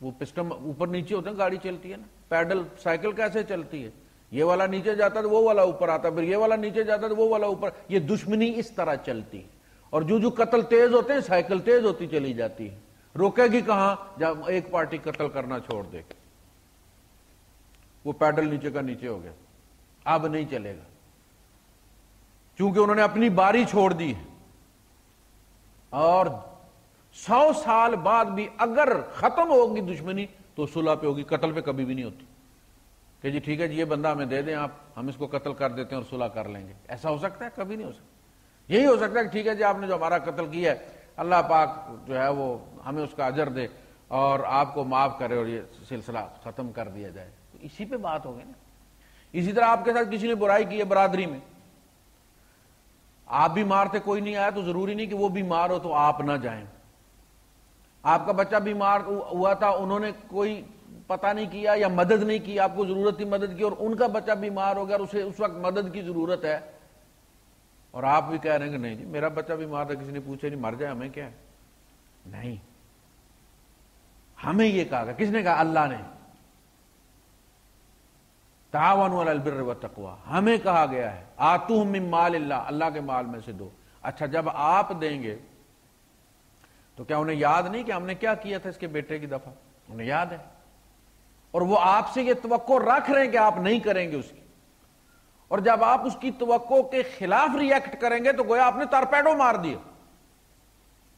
Speaker 1: وہ پسٹم اوپر نیچے ہوتے ہیں، گاڑی چلتی ہے نا۔ پیڈل سائیکل کیسے چلتی ہے؟ یہ والا نیچے جاتا ہے تو وہ والا اوپر آتا ہے، پھر یہ والا نیچے جاتا ہے تو وہ والا اوپر۔ یہ دشمنی اس طرح چلتی ہے، اور جو قتل تیز ہوتے ہیں سائیکل تیز ہوتی چلی جاتی ہے۔ روکے گی کہاں؟ جب ایک پارٹی قتل کرنا چھوڑ دے، وہ پیڈل نیچے کا نیچے ہو گیا، اب نہیں چلے گا، چونکہ انہوں نے اپنی باری چھوڑ دی ہے۔ اور 100 سال بعد بھی اگر ختم ہوگی دشمنی تو صلح پہ ہوگی، قتل پہ کبھی بھی نہیں ہوتی کہ جی ٹھیک ہے جی یہ بندہ ہمیں دے دیں آپ، ہم اس کو قتل کر دیتے ہیں اور صلح کر لیں گے۔ ایسا ہو سکتا ہے؟ کبھی نہیں ہو سکتا۔ یہی ہو سکتا ہے کہ ٹھیک ہے جی آپ نے جو ہمارا قتل کیا ہے اللہ پاک جو ہے وہ ہمیں اس کا اجر دے اور آپ کو معاف کرے اور یہ سلسلہ ختم کر دیا جائے، تو اسی پہ بات ہوگی نا۔ اسی طرح آپ کے ساتھ کسی نے برائی کی ہے برادری میں، آپ بیمار تھے کوئی نہیں آیا تو ضروری نہیں کہ وہ بیمار ہو تو آپ نہ جائیں۔ آپ کا بچہ بیمار ہوا تھا، انہوں نے کوئی پتہ نہیں کیا یا مدد نہیں کی، آپ کو ضرورت تھی مدد کی، اور ان کا بچہ بیمار ہو گیا اور اسے اس وقت مدد کی ضرورت ہے، اور آپ بھی کہہ رہے ہیں کہ نہیں جی میرا بچہ بیمار تھا کسی نے پوچھا نہیں، مر جائے ہمیں کیا ہے؟ نہیں، ہمیں یہ کہا گیا، کس نے کہا؟ اللہ نے، تعاونوا علی البر والتقوی، ہمیں کہا گیا ہے آتوہم من مال اللہ، اللہ کے مال میں سے دو۔ اچھا جب آپ دیں گے تو کیا انہیں یاد نہیں کہ ہم نے کیا کیا تھا اس کے بیٹے کی دفعہ؟ انہیں یاد ہے، اور وہ آپ سے یہ توقع رکھ رہے ہیں کہ آپ نہیں کریں گے اس کی، اور جب آپ اس کی توقع کے خلاف ری ایکٹ کریں گے تو گویا آپ نے تارپیڈو مار دیا۔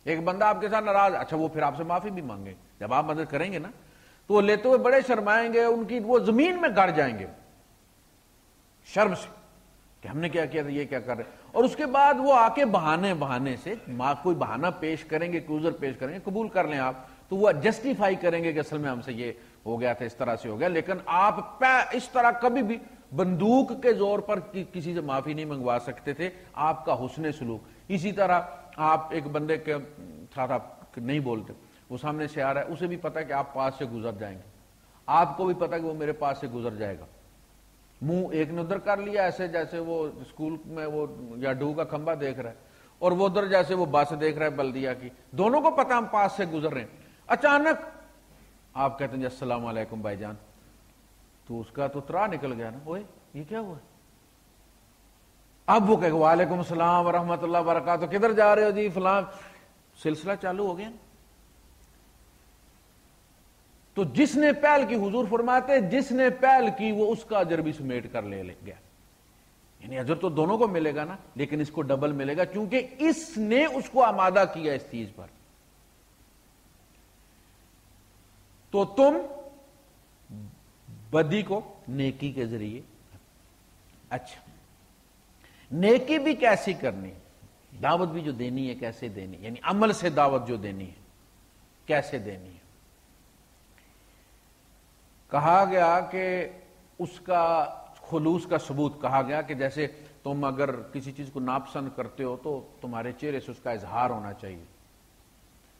Speaker 1: ایک بندہ آپ کے ساتھ ناراض، اچھا وہ پھر آپ سے معافی بھی مانگے، جب آپ مدد کریں گے نا تو وہ لیتے ہوئے بڑے شرمائیں گے، ان کی وہ زمین میں گڑ جائیں گے شرم سے کہ ہم نے کیا کیا تھا، یہ کیا کر رہے ہیں۔ اور اس کے بعد وہ آ کے بہانے سے کوئی بہانہ پیش کریں گے، کوئی عذر پیش کریں گے، قبول کر لیں آپ، تو وہ جسٹیفائی کریں گے کہ اصل میں ہم سے یہ ہو گیا تھا، اس طرح سے ہو گیا. لیکن آپ اس طرح کبھی بھی بندوق کے زور پر کسی سے معافی نہیں منگوا سکتے تھے. آپ کا حسن سلوک. اسی طرح آپ ایک بندے کے ساتھ آپ نہیں بولتے، وہ سامنے سے آ رہا ہے، اسے بھی پتا کہ آپ پاس سے گزر جائیں گے، آپ کو بھی پتا کہ وہ میرے پاس سے گزر جائے گا. منہ ایک نے ادھر کر لیا ایسے جیسے وہ اسکول میں وہ یا ڈو کا کھمبا دیکھ رہا ہے، اور وہ ادھر جیسے وہ بس دیکھ رہا ہے بلدیہ کی. دونوں کو پتا ہم پاس سے گزر رہے ہیں. اچانک آپ کہتے ہیں جی السلام علیکم بھائی جان، تو اس کا تو ترا نکل گیا نا، اوئے یہ کیا ہوا؟ اب وہ کہ وعلیکم السلام ورحمۃ اللہ وبرکاتہ، کدھر جا رہے ہو جی فلاں، سلسلہ چالو ہو گیا. تو جس نے پہل کی، حضور فرماتے جس نے پہل کی وہ اس کا اجر بھی سمیٹ کر لے گیا. یعنی اجر تو دونوں کو ملے گا نا، لیکن اس کو ڈبل ملے گا کیونکہ اس نے اس کو آمادہ کیا اس چیز پر. تو تم بدی کو نیکی کے ذریعے. اچھا، نیکی بھی کیسی کرنی، دعوت بھی جو دینی ہے کیسے دینی، یعنی عمل سے دعوت جو دینی ہے کیسے دینی ہے. کہا گیا کہ اس کا خلوص کا ثبوت کہا گیا کہ جیسے تم اگر کسی چیز کو ناپسند کرتے ہو تو تمہارے چہرے سے اس کا اظہار ہونا چاہیے،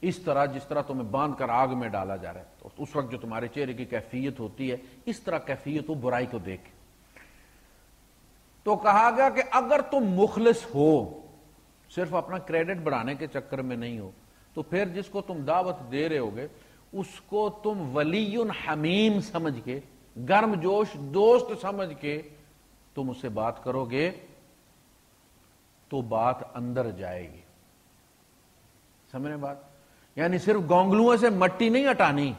Speaker 1: اس طرح جس طرح تمہیں باندھ کر آگ میں ڈالا جا رہا ہے تو اس وقت جو تمہارے چہرے کی کیفیت ہوتی ہے اس طرح کیفیت ہو برائی کو دیکھ. تو کہا گیا کہ اگر تم مخلص ہو، صرف اپنا کریڈٹ بڑھانے کے چکر میں نہیں ہو، تو پھر جس کو تم دعوت دے رہے ہوگے اس کو تم ولی حمیم سمجھ کے، گرم جوش دوست سمجھ کے تم اس سے بات کرو گے تو بات اندر جائے گی. سمجھنے بات؟ یعنی صرف گونگلوؤں سے مٹی نہیں ہٹانی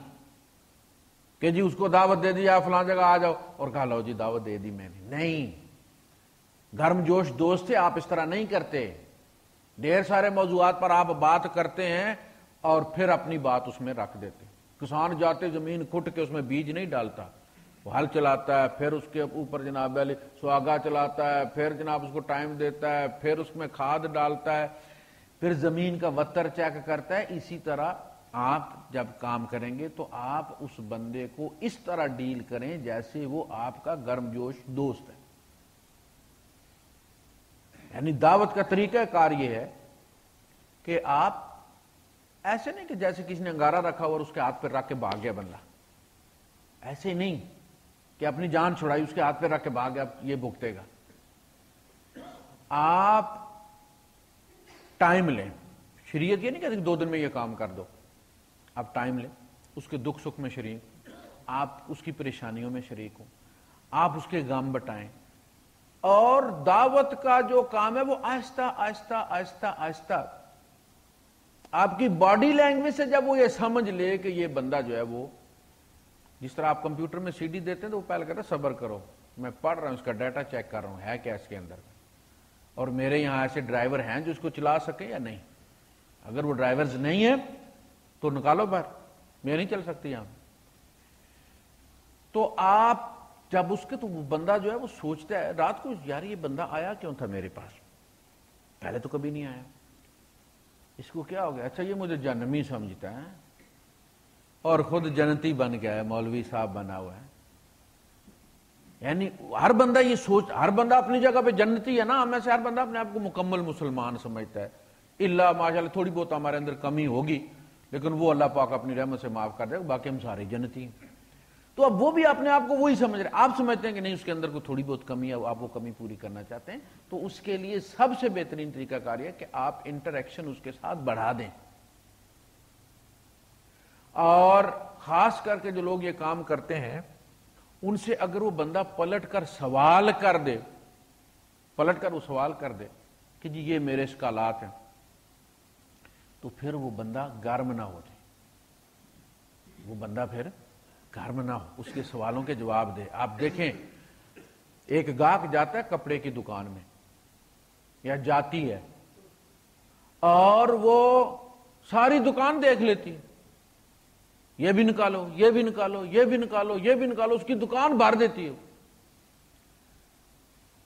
Speaker 1: کہ جی اس کو دعوت دے دی آپ فلاں جگہ آ جاؤ اور کہا لو جی دعوت دے دی میں نے. نہیں، گرم جوش دوست سے آپ اس طرح نہیں کرتے. ڈھیر سارے موضوعات پر آپ بات کرتے ہیں اور پھر اپنی بات اس میں رکھ دیتے. کسان جاتے زمین کھٹ کے اس میں بیج نہیں ڈالتا، وہ ہل چلاتا ہے، پھر اس کے اوپر جناب علی سواگا چلاتا ہے، پھر جناب اس کو ٹائم دیتا ہے، پھر اس میں کھاد ڈالتا ہے، پھر زمین کا وتر چیک کرتا ہے. اسی طرح آپ جب کام کریں گے تو آپ اس بندے کو اس طرح ڈیل کریں جیسے وہ آپ کا گرم جوش دوست ہے. یعنی دعوت کا طریقہ کار یہ ہے کہ آپ ایسے نہیں کہ جیسے کسی نے انگارہ رکھا اور اس کے ہاتھ پہ رکھ کے بھاگ گیا بندہ، ایسے نہیں کہ اپنی جان چھڑائی اس کے ہاتھ پہ رکھ کے بھاگ گیا یہ بھگتے گا. آپ ٹائم لیں. شریعت یہ نہیں کہتی کہ 2 دن میں یہ کام کر دو. آپ ٹائم لیں، اس کے دکھ سکھ میں شریک، آپ اس کی پریشانیوں میں شریک ہوں، آپ اس کے غم بٹائیں. اور دعوت کا جو کام ہے وہ آہستہ آہستہ آہستہ آہستہ آپ کی باڈی لینگویج سے جب وہ یہ سمجھ لے کہ یہ بندہ جو ہے وہ، جس طرح آپ کمپیوٹر میں سی ڈی دیتے ہیں تو وہ پہلے کہتا ہے صبر کرو میں پڑھ رہا ہوں، اس کا ڈیٹا چیک کر رہا ہوں ہے کیا اس کے اندر، اور میرے یہاں ایسے ڈرائیور ہیں جو اس کو چلا سکیں یا نہیں. اگر وہ ڈرائیورز نہیں ہیں تو نکالو باہر، میں نہیں چل سکتی یہاں. تو آپ جب اس کے تو وہ بندہ جو ہے وہ سوچتا ہے رات کو یار یہ بندہ آیا کیوں تھا میرے پاس، پہلے تو کبھی نہیں آیا، اس کو کیا ہو گیا؟ اچھا یہ مجھے جہنمی سمجھتا ہے اور خود جنتی بن گیا ہے، مولوی صاحب بنا ہوا ہے. یعنی ہر بندہ یہ سوچ، ہر بندہ اپنی جگہ پہ جنتی ہے نا، ہم میں سے ہر بندہ اپنے آپ کو مکمل مسلمان سمجھتا ہے. اللہ ماشاءاللہ تھوڑی بہت ہمارے اندر کمی ہوگی لیکن وہ اللہ پاک اپنی رحمت سے معاف کر دے گا، باقی ہم سارے جنتی ہیں. تو اب وہ بھی اپنے آپ کو وہی سمجھ رہے ہیں. آپ سمجھتے ہیں کہ نہیں اس کے اندر کوئی تھوڑی بہت کمی ہے، آپ وہ کمی پوری کرنا چاہتے ہیں. تو اس کے لیے سب سے بہترین طریقہ کار ہے کہ آپ انٹریکشن اس کے ساتھ بڑھا دیں. اور خاص کر کے جو لوگ یہ کام کرتے ہیں ان سے اگر وہ بندہ پلٹ کر سوال کر دے، پلٹ کر وہ سوال کر دے کہ جی یہ میرے اشکالات ہیں، تو پھر وہ بندہ گرم نہ ہو جائے، وہ بندہ پھر گرم نہ ہو، اس کے سوالوں کے جواب دے. آپ دیکھیں ایک گاہک جاتا ہے کپڑے کی دکان میں یا جاتی ہے اور وہ ساری دکان دیکھ لیتی ہے، یہ بھی نکالو یہ بھی نکالو یہ بھی نکالو یہ بھی نکالو، اس کی دکان بھر دیتی ہے.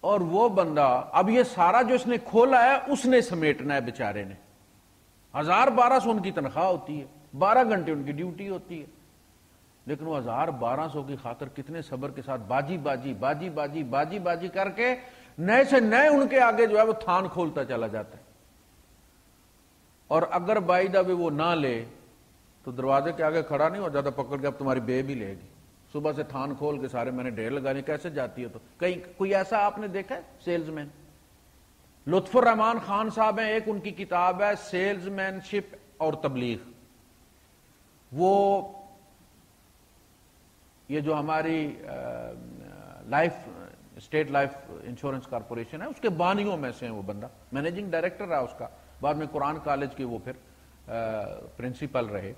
Speaker 1: اور وہ بندہ اب یہ سارا جو اس نے کھولا ہے اس نے سمیٹنا ہے بیچارے نے. 1200 ان کی تنخواہ ہوتی ہے, 12 گھنٹے ان کی ڈیوٹی ہوتی ہے, لیکن وہ 1200 کی خاطر کتنے صبر کے ساتھ باجی باجی باجی باجی باجی باجی کر کے نئے سے نئے ان کے آگے جو ہے وہ تھان کھولتا چلا جاتا ہے. اور اگر بائی دا وے وہ نہ لے تو دروازے کے آگے کھڑا نہیں ہو جاتا پکڑ کے, اب تمہاری بے بھی لے گی, صبح سے تھان کھول کے سارے میں نے ڈھیر لگا لی, کیسے جاتی ہے؟ تو کہیں کوئی ایسا آپ نے دیکھا ہے سیلز مین؟ لطف الرحمان خان صاحب ہیں, ایک ان کی کتاب ہے سیلز مین شپ اور تبلیغ. وہ یہ جو ہماری اسٹیٹ لائف انشورنس کارپوریشن ہے اس کے بانیوں میں سے ہیں وہ بندہ, مینیجنگ ڈائریکٹر رہا اس کا, بعد میں قرآن کالج کے وہ پھر پرنسپل رہے.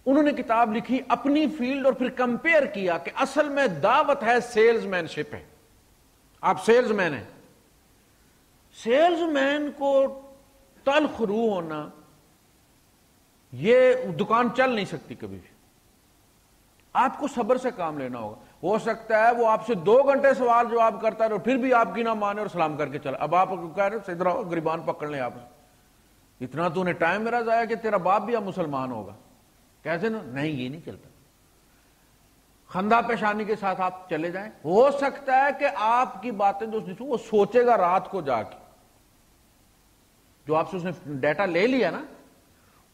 Speaker 1: انہوں نے کتاب لکھی اپنی فیلڈ اور پھر کمپیئر کیا کہ اصل میں دعوت ہے سیلز مین شپ ہے. آپ سیلز مین ہیں, سیلز مین کو تلخ روح ہونا, یہ دکان چل نہیں سکتی کبھی بھی. آپ کو صبر سے کام لینا ہوگا. ہو سکتا ہے وہ آپ سے 2 گھنٹے سوال جواب کرتا ہے اور پھر بھی آپ کی نہ مانے اور سلام کر کے چلا. اب آپ کہہ رہے ہو ادھر آؤ گریبان پکڑ لیں, آپ اتنا تو نے ٹائم میرا ضائع کہ تیرا باپ بھی اب مسلمان ہوگا. کیسے نہیں, یہ نہیں چلتا. خندہ پیشانی کے ساتھ آپ چلے جائیں. ہو سکتا ہے کہ آپ کی باتیں جو وہ سوچے گا رات کو جا کے, جو آپ سے اس نے ڈیٹا لے لیا نا,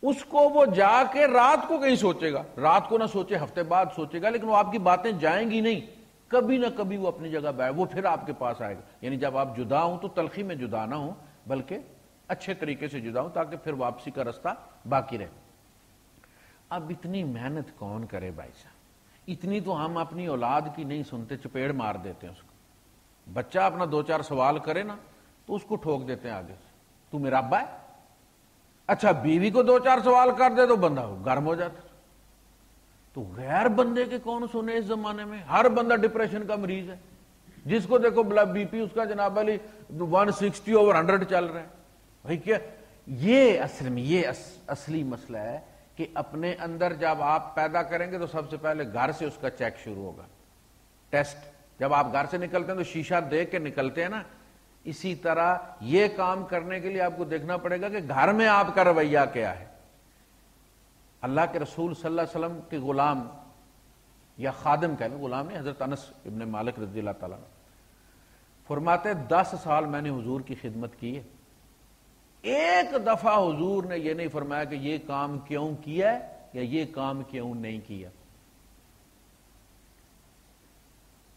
Speaker 1: اس کو وہ جا کے رات کو کہیں سوچے گا. رات کو نہ سوچے, ہفتے بعد سوچے گا, لیکن وہ آپ کی باتیں جائیں گی نہیں. کبھی نہ کبھی وہ اپنی جگہ بیٹھ, وہ پھر آپ کے پاس آئے گا. یعنی جب آپ جدا ہوں تو تلخی میں جدا نہ ہوں, بلکہ اچھے طریقے سے جدا ہوں تاکہ پھر واپسی کا رستہ باقی رہے. اب اتنی محنت کون کرے بھائی صاحب؟ اتنی تو ہم اپنی اولاد کی نہیں سنتے, چپیڑ مار دیتے ہیں اس کو. بچہ اپنا 2-4 سوال کرے نا تو اس کو ٹھوک دیتے ہیں آگے سے, تو میرا ابا ہے. اچھا بیوی کو 2-4 سوال کر دے تو بندہ گرم ہو جاتا. تو غیر بندے کے کون سنے اس زمانے میں؟ ہر بندہ ڈپریشن کا مریض ہے. جس کو دیکھو بی پی اس کا جناب علی 160/100 چل رہا ہے. بھائی کیا یہ اصل میں یہ اصلی مسئلہ ہے کہ اپنے اندر جب آپ پیدا کریں گے تو سب سے پہلے گھر سے اس کا چیک شروع ہوگا, ٹیسٹ. جب آپ گھر سے نکلتے ہیں تو شیشہ دیکھ کے نکلتے ہیں نا, اسی طرح یہ کام کرنے کے لیے آپ کو دیکھنا پڑے گا کہ گھر میں آپ کا رویہ کیا ہے. اللہ کے رسول صلی اللہ علیہ وسلم کے غلام یا خادم کہہ لیں, غلام نہیں, حضرت انس ابن مالک رضی اللہ تعالیٰ فرماتے 10 سال میں نے حضور کی خدمت کی ہے, ایک دفعہ حضور نے یہ نہیں فرمایا کہ یہ کام کیوں کیا یا یہ کام کیوں نہیں کیا.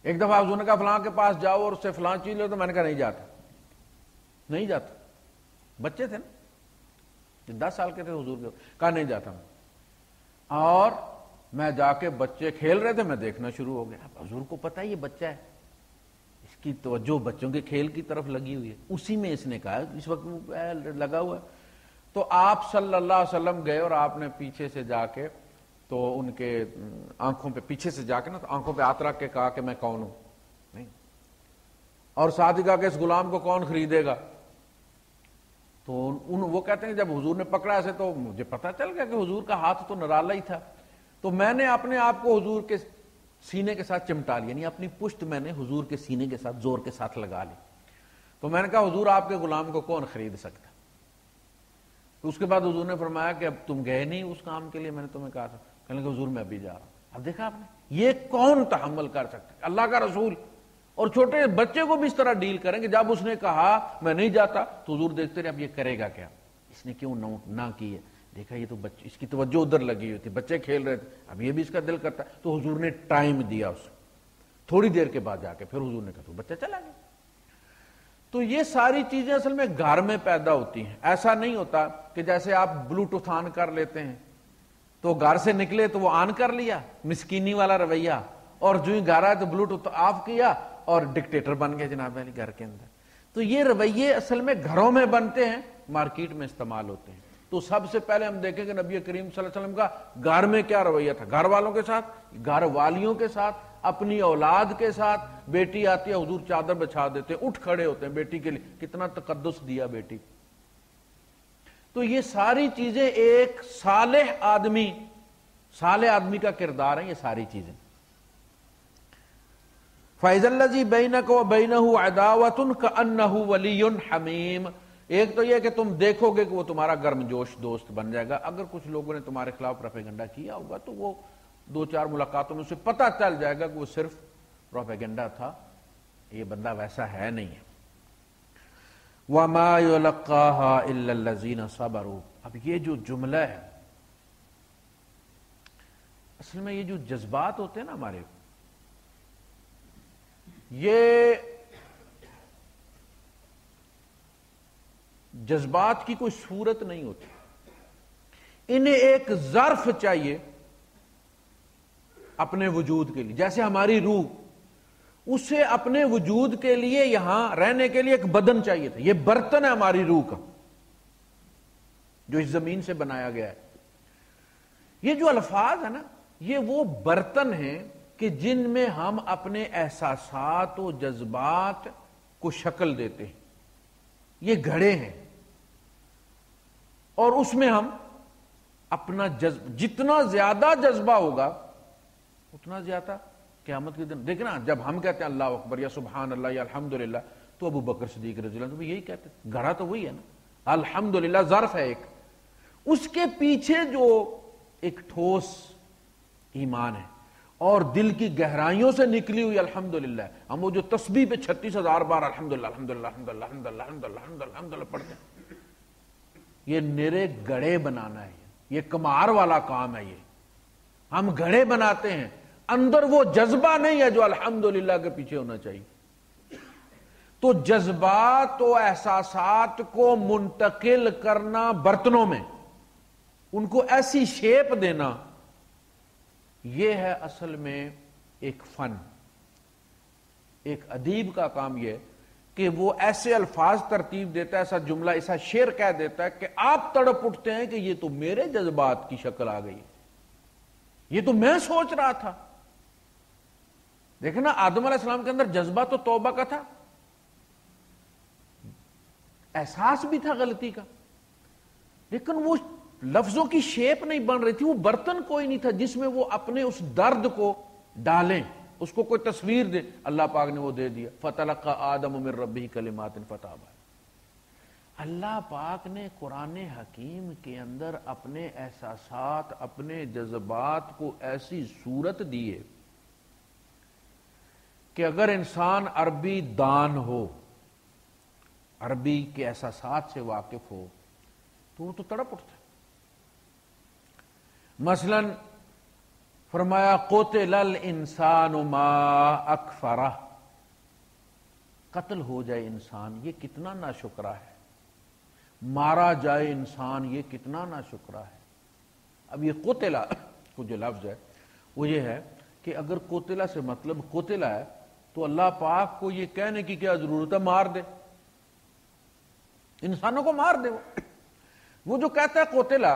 Speaker 1: ایک دفعہ حضور نے کہا فلاں کے پاس جاؤ اور اس سے فلاں چیز لو, تو میں نے کہا نہیں جاتا, نہیں جاتا. بچے تھے نا, 10 سال کے تھے حضور کے, کہا نہیں جاتا میں. اور میں جا کے بچے کھیل رہے تھے, میں دیکھنا شروع ہو گیا. اب حضور کو پتا ہے یہ بچہ ہے, اس کی توجہ بچوں کے کھیل کی طرف لگی ہوئی ہے. اسی میں اس نے کہا اس وقت لگا ہوا ہے. تو آپ صلی اللہ علیہ وسلم گئے اور آپ نے پیچھے سے جا کے تو ان کے آنکھوں پہ پیچھے سے جا کے نا تو آنکھوں پہ ہاتھ رکھ کے کہا کہ میں کون ہوں. نہیں, اور ساتھ ہی کہا کہ اس غلام کو کون خریدے گا. تو وہ کہتے ہیں جب حضور نے پکڑا ایسے تو مجھے پتا چل گیا کہ حضور کا ہاتھ تو نرالا ہی تھا, تو میں نے اپنے آپ کو حضور کے سینے کے ساتھ چمٹا لیا, یعنی اپنی پشت میں نے حضور کے سینے کے ساتھ زور کے ساتھ لگا لی. تو میں نے کہا حضور آپ کے غلام کو کون خرید سکتا. تو اس کے بعد حضور نے فرمایا کہ اب تم گئے نہیں اس کام کے لیے, میں نے تمہیں کہا تھا. کہنے لگا حضور میں ابھی جا رہا ہوں. اب دیکھا آپ نے یہ کون تحمل کر سکتا ہے؟ اللہ کا رسول. اور چھوٹے بچے کو بھی اس طرح ڈیل کریں کہ جب اس نے کہا میں نہیں جاتا تو حضور دیکھتے رہے اب یہ کرے گا کیا, اس نے کیوں نہ کی ہے. دیکھا یہ تو بچے, اس کی توجہ ادھر لگی ہوئی تھی, بچے کھیل رہے تھے, اب یہ بھی اس کا دل کرتا ہے. تو حضور نے ٹائم دیا اسے, تھوڑی دیر کے بعد جا کے پھر حضور نے کہا تو بچہ چلا گیا. تو یہ ساری چیزیں اصل میں گھر میں پیدا ہوتی ہیں. ایسا نہیں ہوتا کہ جیسے آپ بلوٹوتھ آن کر لیتے ہیں تو گھر سے نکلے تو وہ آن کر لیا, مسکینی والا رویہ, اور جو ہی گھر آئے تو بلوٹوتھ آف کیا اور ڈکٹیٹر بن گئے جناب علی گھر کے اندر. تو یہ رویے اصل میں گھروں میں بنتے ہیں, مارکیٹ میں استعمال ہوتے ہیں. تو سب سے پہلے ہم دیکھیں کہ نبی کریم صلی اللہ علیہ وسلم کا گھر میں کیا رویہ تھا, گھر والوں کے ساتھ, گھر والیوں کے ساتھ, اپنی اولاد کے ساتھ. بیٹی آتی ہے حضور چادر بچھا دیتے ہیں, اٹھ کھڑے ہوتے ہیں بیٹی کے لیے, کتنا تقدس دیا بیٹی. تو یہ ساری چیزیں ایک صالح آدمی کا کردار ہے, یہ ساری چیزیں. فَإِذَا الَّذِي بَيْنَكَ وَبَيْنَهُ عَدَاوَةٌ كَأَنَّهُ وَلِيٌّ حَمِيمٌ۔ ایک تو یہ کہ تم دیکھو گے کہ وہ تمہارا گرم جوش دوست بن جائے گا۔ اگر کچھ لوگوں نے تمہارے خلاف پروپیگنڈا کیا ہوگا تو وہ دو چار ملاقاتوں میں اسے پتہ چل جائے گا کہ وہ صرف پروپیگنڈا تھا، یہ بندہ ویسا ہے نہیں ہے۔ وَمَا يُلَقَّاهَا إِلَّا الَّذِينَ صَبَرُوا۔ اب یہ جو جملہ ہے، اصل میں یہ جو جذبات ہوتے ہیں نا ہمارے، یہ جذبات کی کوئی صورت نہیں ہوتی، انہیں ایک ظرف چاہیے اپنے وجود کے لیے۔ جیسے ہماری روح، اسے اپنے وجود کے لیے، یہاں رہنے کے لیے ایک بدن چاہیے تھا۔ یہ برتن ہے ہماری روح کا جو اس زمین سے بنایا گیا ہے۔ یہ جو الفاظ ہے نا، یہ وہ برتن ہیں کہ جن میں ہم اپنے احساسات و جذبات کو شکل دیتے ہیں۔ یہ گھڑے ہیں، اور اس میں ہم اپنا جتنا زیادہ جذبہ ہوگا اتنا زیادہ قیامت کے دن دیکھنا، جب ہم کہتے ہیں اللہ اکبر یا سبحان اللہ یا الحمدللہ، تو ابو بکر صدیق رضی اللہ عنہ یہی کہتے ہیں، گھڑا تو وہی ہے نا، الحمدللہ ظرف ہے ایک، اس کے پیچھے جو ایک ٹھوس ایمان ہے اور دل کی گہرائیوں سے نکلی ہوئی الحمدللہ۔ ہم وہ جو تسبیح پہ 36,000 بار الحمدللہ الحمدللہ الحمدللہ الحمدللہ الحمدللہ الحمدللہ الحمدللہ پڑھتے ہیں، یہ نرے گڑے بنانا ہے، یہ کمار والا کام ہے۔ یہ ہم گھڑے بناتے ہیں، اندر وہ جذبہ نہیں ہے جو الحمدللہ کے پیچھے ہونا چاہیے۔ تو جذبات و احساسات کو منتقل کرنا برتنوں میں، ان کو ایسی شیپ دینا، یہ ہے اصل میں ایک فن۔ ایک ادیب کا کام یہ کہ وہ ایسے الفاظ ترتیب دیتا ہے، ایسا جملہ، ایسا شعر کہہ دیتا ہے کہ آپ تڑپ اٹھتے ہیں کہ یہ تو میرے جذبات کی شکل آ گئی، یہ تو میں سوچ رہا تھا۔ دیکھنا آدم علیہ السلام کے اندر جذبہ تو توبہ کا تھا، احساس بھی تھا غلطی کا، لیکن وہ لفظوں کی شیپ نہیں بن رہی تھی، وہ برتن کوئی نہیں تھا جس میں وہ اپنے اس درد کو ڈالیں، اس کو کوئی تصویر دے۔ اللہ پاک نے وہ دے دیا، فَتَلَقَّى آدَمُ مِن رَبِّهِ كَلِمَاتٍ فَتَابَ عَلَيْهِ۔ اللہ پاک نے قرآن حکیم کے اندر اپنے احساسات، اپنے جذبات کو ایسی صورت دی ہے کہ اگر انسان عربی دان ہو، عربی کے احساسات سے واقف ہو، تو وہ تو تڑپ اٹھتا ہے۔ مثلا فرمایا قتل الانسان ما اکفرہ، قتل ہو جائے انسان یہ کتنا ناشکرا ہے، مارا جائے انسان یہ کتنا ناشکرا ہے۔ اب یہ قتلہ کو جو لفظ ہے وہ یہ ہے کہ اگر قتلہ سے مطلب قتلہ ہے تو اللہ پاک کو یہ کہنے کی کیا ضرورت ہے، مار دے، انسانوں کو مار دے۔ وہ جو کہتا ہے قتلہ،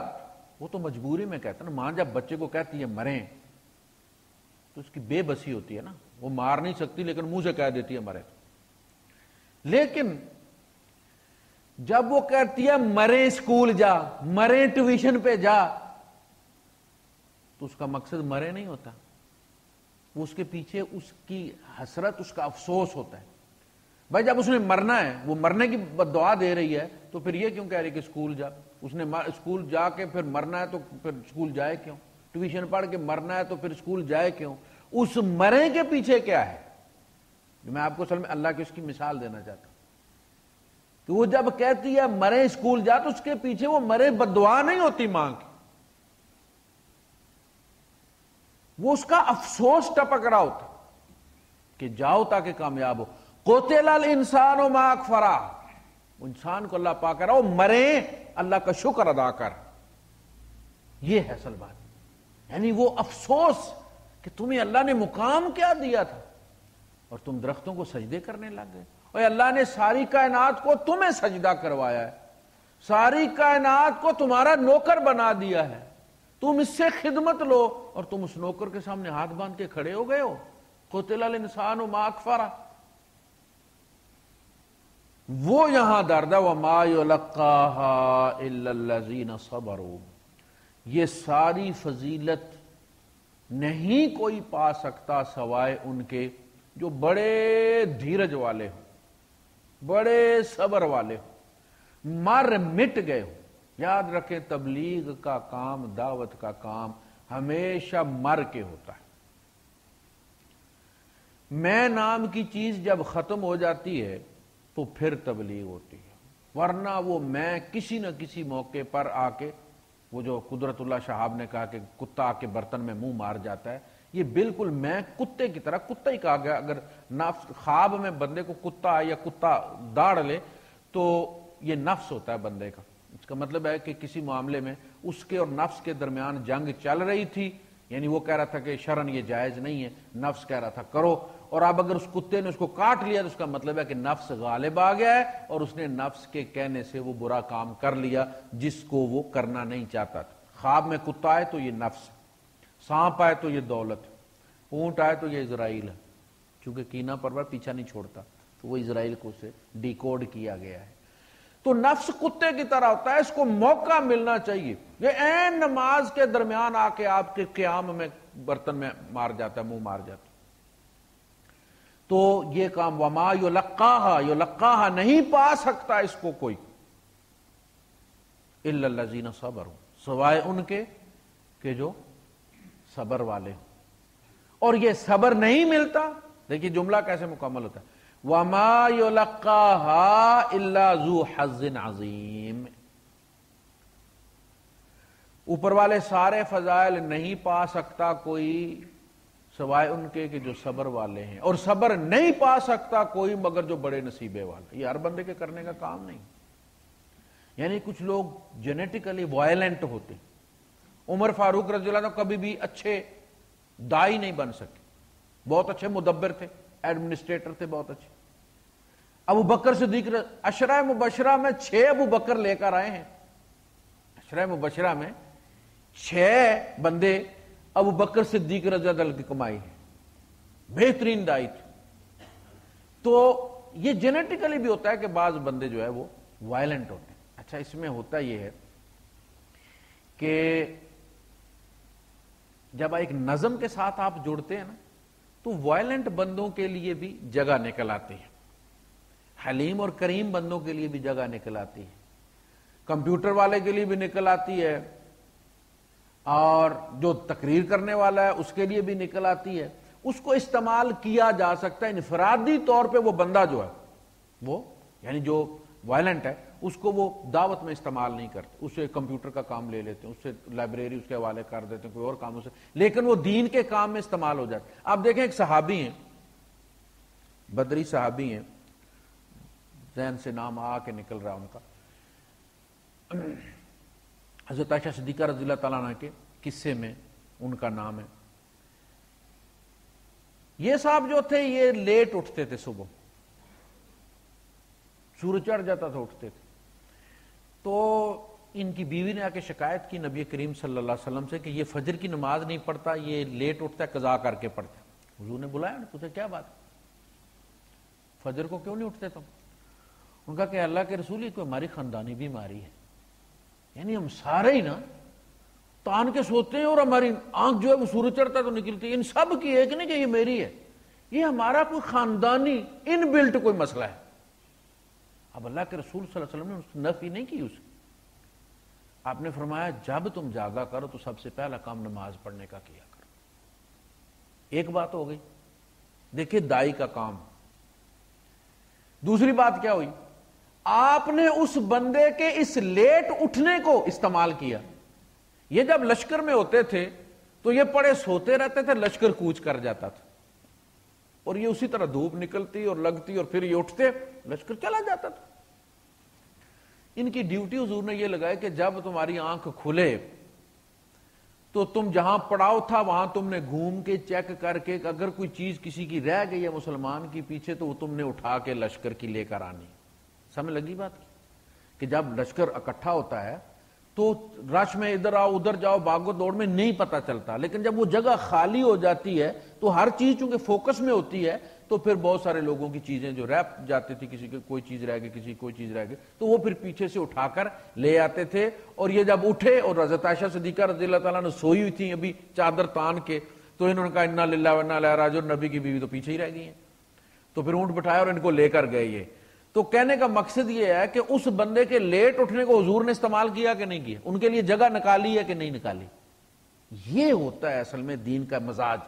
Speaker 1: وہ تو مجبوری میں کہتا ہے نا، ماں جب بچے کو کہتی ہے مریں تو اس کی بے بسی ہوتی ہے نا، وہ مار نہیں سکتی لیکن منہ سے کہہ دیتی ہے مرے۔ لیکن جب وہ کہتی ہے مریں اسکول جا، مریں ٹیوشن پہ جا، تو اس کا مقصد مرے نہیں ہوتا، وہ اس کے پیچھے اس کی حسرت، اس کا افسوس ہوتا ہے۔ بھائی جب اس نے مرنا ہے، وہ مرنے کی دعا دے رہی ہے، تو پھر یہ کیوں کہہ رہی کہ اسکول جا؟ اس نے اسکول جا کے پھر مرنا ہے تو پھر اسکول جائے کیوں؟ ٹیوشن پڑھ کے مرنا ہے تو پھر اسکول جائے کیوں؟ اس مرے کے پیچھے کیا ہے؟ میں آپ کو اصل میں اللہ کی اس کی مثال دینا چاہتا ہوں کہ وہ جب کہتی ہے مرے اسکول جا، تو اس کے پیچھے وہ مرے بد دعا نہیں ہوتی ماں کی، وہ اس کا افسوس ٹپک رہا ہوتا کہ جاؤ تاکہ کامیاب ہو۔ قتل الانسان ما اکفرہ، انسان کو اللہ پاک کر رہا ہو مرے، اللہ کا شکر ادا کر، یہ ہے اصل بات۔ یعنی وہ افسوس کہ تمہیں اللہ نے مقام کیا دیا تھا اور تم درختوں کو سجدے کرنے لگ گئے، اور اللہ نے ساری کائنات کو تمہیں سجدہ کروایا ہے، ساری کائنات کو تمہارا نوکر بنا دیا ہے، تم اس سے خدمت لو، اور تم اس نوکر کے سامنے ہاتھ باندھ کے کھڑے ہو گئے ہو۔ قتل الانسان ما اکفرہ، وہ یہاں درد ہے وما یلقاها الا الذین صبروا، یہ ساری فضیلت نہیں کوئی پا سکتا سوائے ان کے جو بڑے دھیرج والے ہوں، بڑے صبر والے ہوں، مر مٹ گئے ہوں۔ یاد رکھیں تبلیغ کا کام، دعوت کا کام ہمیشہ مر کے ہوتا ہے۔ میں نام کی چیز جب ختم ہو جاتی ہے تو پھر تبلیغ ہوتی ہے، ورنہ وہ میں کسی نہ کسی موقع پر آ کے، وہ جو قدرت اللہ شہاب نے کہا کہ کتا آ کے برتن میں منہ مار جاتا ہے، یہ بالکل میں کتے کی طرح، کتا ہی کہا گیا۔ اگر نفس خواب میں بندے کو کتا آئے یا کتا داڑ لے تو یہ نفس ہوتا ہے بندے کا۔ اس کا مطلب ہے کہ کسی معاملے میں اس کے اور نفس کے درمیان جنگ چل رہی تھی، یعنی وہ کہہ رہا تھا کہ شرن یہ جائز نہیں ہے، نفس کہہ رہا تھا کرو، اور اب اگر اس کتے نے اس کو کاٹ لیا تو اس کا مطلب ہے کہ نفس غالب آ گیا ہے اور اس نے نفس کے کہنے سے وہ برا کام کر لیا جس کو وہ کرنا نہیں چاہتا تھا۔ خواب میں کتا آئے تو یہ نفس، سانپ آئے تو یہ دولت، اونٹ آئے تو یہ اسرائیل ہے، چونکہ کینہ پرور پیچھا نہیں چھوڑتا تو وہ اسرائیل کو اسے ڈیکوڈ کیا گیا ہے۔ تو نفس کتے کی طرح ہوتا ہے، اس کو موقع ملنا چاہیے۔ یہ عین نماز کے درمیان آ کے آپ کے قیام میں برتن میں مار جاتا ہے، منہ مار جاتا ہے۔ تو یہ کام وما یلقاہا نہیں پا سکتا اس کو کوئی الا الذین صبروا، سوائے ان کے کہ جو صبر والے ہوں۔ اور یہ صبر نہیں ملتا، دیکھیے جملہ کیسے مکمل ہوتا ہے، وما یلقاہا الا ذو حظ عظیم۔ اوپر والے سارے فضائل نہیں پا سکتا کوئی سوائے ان کے کہ جو صبر والے ہیں، اور صبر نہیں پا سکتا کوئی مگر جو بڑے نصیبے والے۔ یہ ہر بندے کے کرنے کا کام نہیں، یعنی کچھ لوگ جینیٹیکلی وائلنٹ ہوتے۔ عمر فاروق رضی اللہ عنہ کبھی بھی اچھے دائی نہیں بن سکے، بہت اچھے مدبر تھے، ایڈمنسٹریٹر تھے بہت اچھے۔ ابو بکر صدیق عشرہ مبشرہ میں 6 ابو بکر لے کر آئے ہیں، عشرہ مبشرہ میں 6 بندے ابو بکر صدیق رضی اللہ عنہ کی کمائی ہے، بہترین دائی تھے۔ تو یہ جینیٹیکلی بھی ہوتا ہے کہ بعض بندے جو ہے وہ وائلنٹ ہوتے ہیں۔ اچھا، اس میں ہوتا یہ ہے کہ جب ایک نظم کے ساتھ آپ جڑتے ہیں نا تو وائلنٹ بندوں کے لیے بھی جگہ نکل آتی ہے، حلیم اور کریم بندوں کے لیے بھی جگہ نکل آتی ہے، کمپیوٹر والے کے لیے بھی نکل آتی ہے، اور جو تقریر کرنے والا ہے اس کے لیے بھی نکل آتی ہے۔ اس کو استعمال کیا جا سکتا ہے انفرادی طور پہ۔ وہ بندہ جو ہے وہ یعنی جو وائلنٹ ہے اس کو وہ دعوت میں استعمال نہیں کرتے، اسے کمپیوٹر کا کام لے لیتے ہیں، اس سے لائبریری اس کے حوالے کر دیتے ہیں، کوئی اور کام اسے، لیکن وہ دین کے کام میں استعمال ہو جاتے۔ آپ دیکھیں ایک صحابی ہیں، بدری صحابی ہیں، ذہن سے نام آ کے نکل رہا ان کا، حضرت عائشہ صدیقہ رضی اللہ تعالیٰ عنہ کے قصے میں ان کا نام ہے۔ یہ صاحب جو تھے یہ لیٹ اٹھتے تھے، صبح سورج چڑھ جاتا تھا اٹھتے تھے۔ تو ان کی بیوی نے آ کے شکایت کی نبی کریم صلی اللہ علیہ وسلم سے کہ یہ فجر کی نماز نہیں پڑھتا، یہ لیٹ اٹھتا ہے، قضا کر کے پڑھتا ہے۔ حضور نے بلایا، پوچھا کیا بات، فجر کو کیوں نہیں اٹھتے تم؟ ان کا کہ اللہ کے رسول یہ کوئی ہماری خاندانی بیماری ہے، یعنی ہم سارے ہی نا تان کے سوتے ہیں اور ہماری آنکھ جو ہے وہ سورج چڑھتا ہے تو نکلتی ہے، ان سب کی ایک نہیں کہ یہ میری ہے، یہ ہمارا کوئی خاندانی ان بلٹ کوئی مسئلہ ہے۔ اب اللہ کے رسول صلی اللہ علیہ وسلم نے اس نفی نہیں کی، اس آپ نے فرمایا جب تم جاگا کرو تو سب سے پہلا کام نماز پڑھنے کا کیا کرو۔ ایک بات ہو گئی، دیکھیے دائی کا کام۔ دوسری بات کیا ہوئی، آپ نے اس بندے کے اس لیٹ اٹھنے کو استعمال کیا۔ یہ جب لشکر میں ہوتے تھے تو یہ پڑے سوتے رہتے تھے، لشکر کوچ کر جاتا تھا، اور یہ اسی طرح دھوپ نکلتی اور لگتی اور پھر یہ اٹھتے، لشکر چلا جاتا تھا۔ ان کی ڈیوٹی حضور نے یہ لگایا کہ جب تمہاری آنکھ کھلے تو تم جہاں پڑاؤ تھا وہاں تم نے گھوم کے چیک کر کے اگر کوئی چیز کسی کی رہ گئی ہے مسلمان کی پیچھے تو وہ تم نے اٹھا کے لشکر کی لے کر آنی۔ سمجھ لگی بات کی کہ جب لشکر اکٹھا ہوتا ہے تو رش میں ادھر آؤ ادھر جاؤ بھاگو دوڑ میں نہیں پتا چلتا، لیکن جب وہ جگہ خالی ہو جاتی ہے تو ہر چیز چونکہ فوکس میں ہوتی ہے تو پھر بہت سارے لوگوں کی چیزیں جو رہ جاتی تھی، کسی کی کوئی چیز رہ گئی، کسی کی کوئی چیز رہ گئی، تو وہ پھر پیچھے سے اٹھا کر لے آتے تھے۔ اور یہ جب اٹھے اور حضرت عائشہ صدیقہ رضی اللہ تعالیٰ نے سوئی ہوئی تھی ابھی چادر تان کے، تو انہوں نے کہا انا للہ و انا الیہ راجعون، نبی کی بیوی تو پیچھے ہی رہ گئی ہیں۔ تو پھر اونٹ بٹھایا اور ان کو لے کر گئے یہ. تو کہنے کا مقصد یہ ہے کہ اس بندے کے لیٹ اٹھنے کو حضور نے استعمال کیا کہ نہیں کیا, ان کے لیے جگہ نکالی ہے کہ نہیں نکالی. یہ ہوتا ہے اصل میں دین کا مزاج,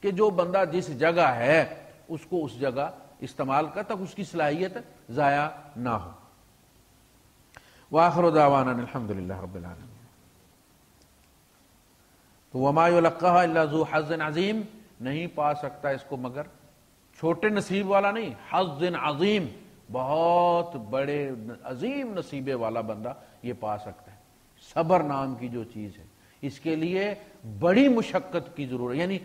Speaker 1: کہ جو بندہ جس جگہ ہے اس کو اس جگہ استعمال کر تک اس کی صلاحیت ضائع نہ ہو. وآخر دعوانا الحمدللہ رب العالمین. تو وما یلقاها الا ذو حظ عظیم, نہیں پا سکتا اس کو مگر چھوٹے نصیب والا نہیں, حظ عظیم, بہت بڑے عظیم نصیبے والا بندہ یہ پا سکتا ہے. صبر نام کی جو چیز ہے اس کے لیے بڑی مشقت کی ضرورت, یعنی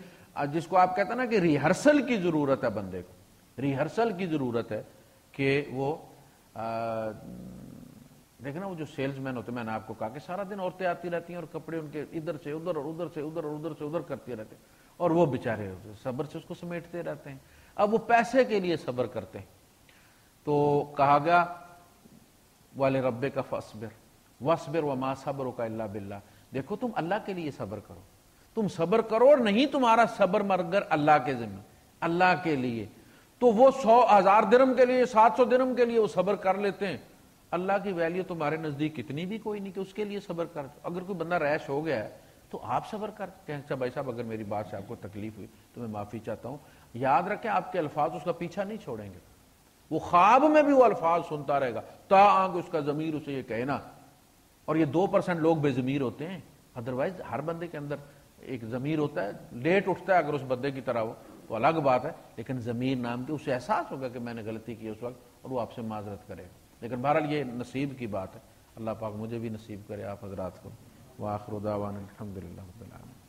Speaker 1: جس کو آپ کہتے ہیں نا کہ ریہرسل کی ضرورت ہے, بندے کو ریہرسل کی ضرورت ہے کہ وہ دیکھنا وہ جو سیلز مین ہوتے ہیں, میں نے آپ کو کہا کہ سارا دن عورتیں آتی رہتی ہیں اور کپڑے ان کے ادھر سے ادھر اور ادھر سے ادھر اور ادھر سے ادھر کرتے رہتے ہیں, اور وہ بےچارے صبر سے اس کو سمیٹتے رہتے ہیں. اب وہ پیسے کے لیے صبر کرتے ہیں. تو کہا گیا وَلِرَبِّكَ فَاصْبِرْ وَاصْبِرْ وَمَا صَبْرُكَ إِلَّا بِاللَّهِ. دیکھو تم اللہ کے لیے صبر کرو, تم صبر کرو اور نہیں تمہارا صبر مگر اللہ کے ذمہ, اللہ کے لیے. تو وہ 100,000 درہم کے لیے 700 درہم کے لیے وہ صبر کر لیتے ہیں. اللہ کی ویلیو تمہارے نزدیک کتنی بھی کوئی نہیں کہ اس کے لیے صبر کر. اگر کوئی بندہ ریش ہو گیا ہے تو آپ صبر کر کہ اچھا بھائی صاحب اگر میری بات سے آپ کو تکلیف ہوئی تو میں معافی چاہتا ہوں. یاد رکھیں آپ کے الفاظ اس کا پیچھا نہیں چھوڑیں گے, وہ خواب میں بھی وہ الفاظ سنتا رہے گا تا آنکھ اس کا ضمیر اسے یہ کہے نا. اور یہ 2% لوگ بے ضمیر ہوتے ہیں, ادروائز ہر بندے کے اندر ایک ضمیر ہوتا ہے, لیٹ اٹھتا ہے اگر اس بندے کی طرح ہو تو الگ بات ہے, لیکن ضمیر نام کی اسے احساس ہوگا کہ میں نے غلطی کی اس وقت اور وہ آپ سے معذرت کرے گا. لیکن بہرحال یہ نصیب کی بات ہے, اللہ پاک مجھے بھی نصیب کرے آپ حضرات کو. وآخر دعوانا الحمدللہ رب العالمین.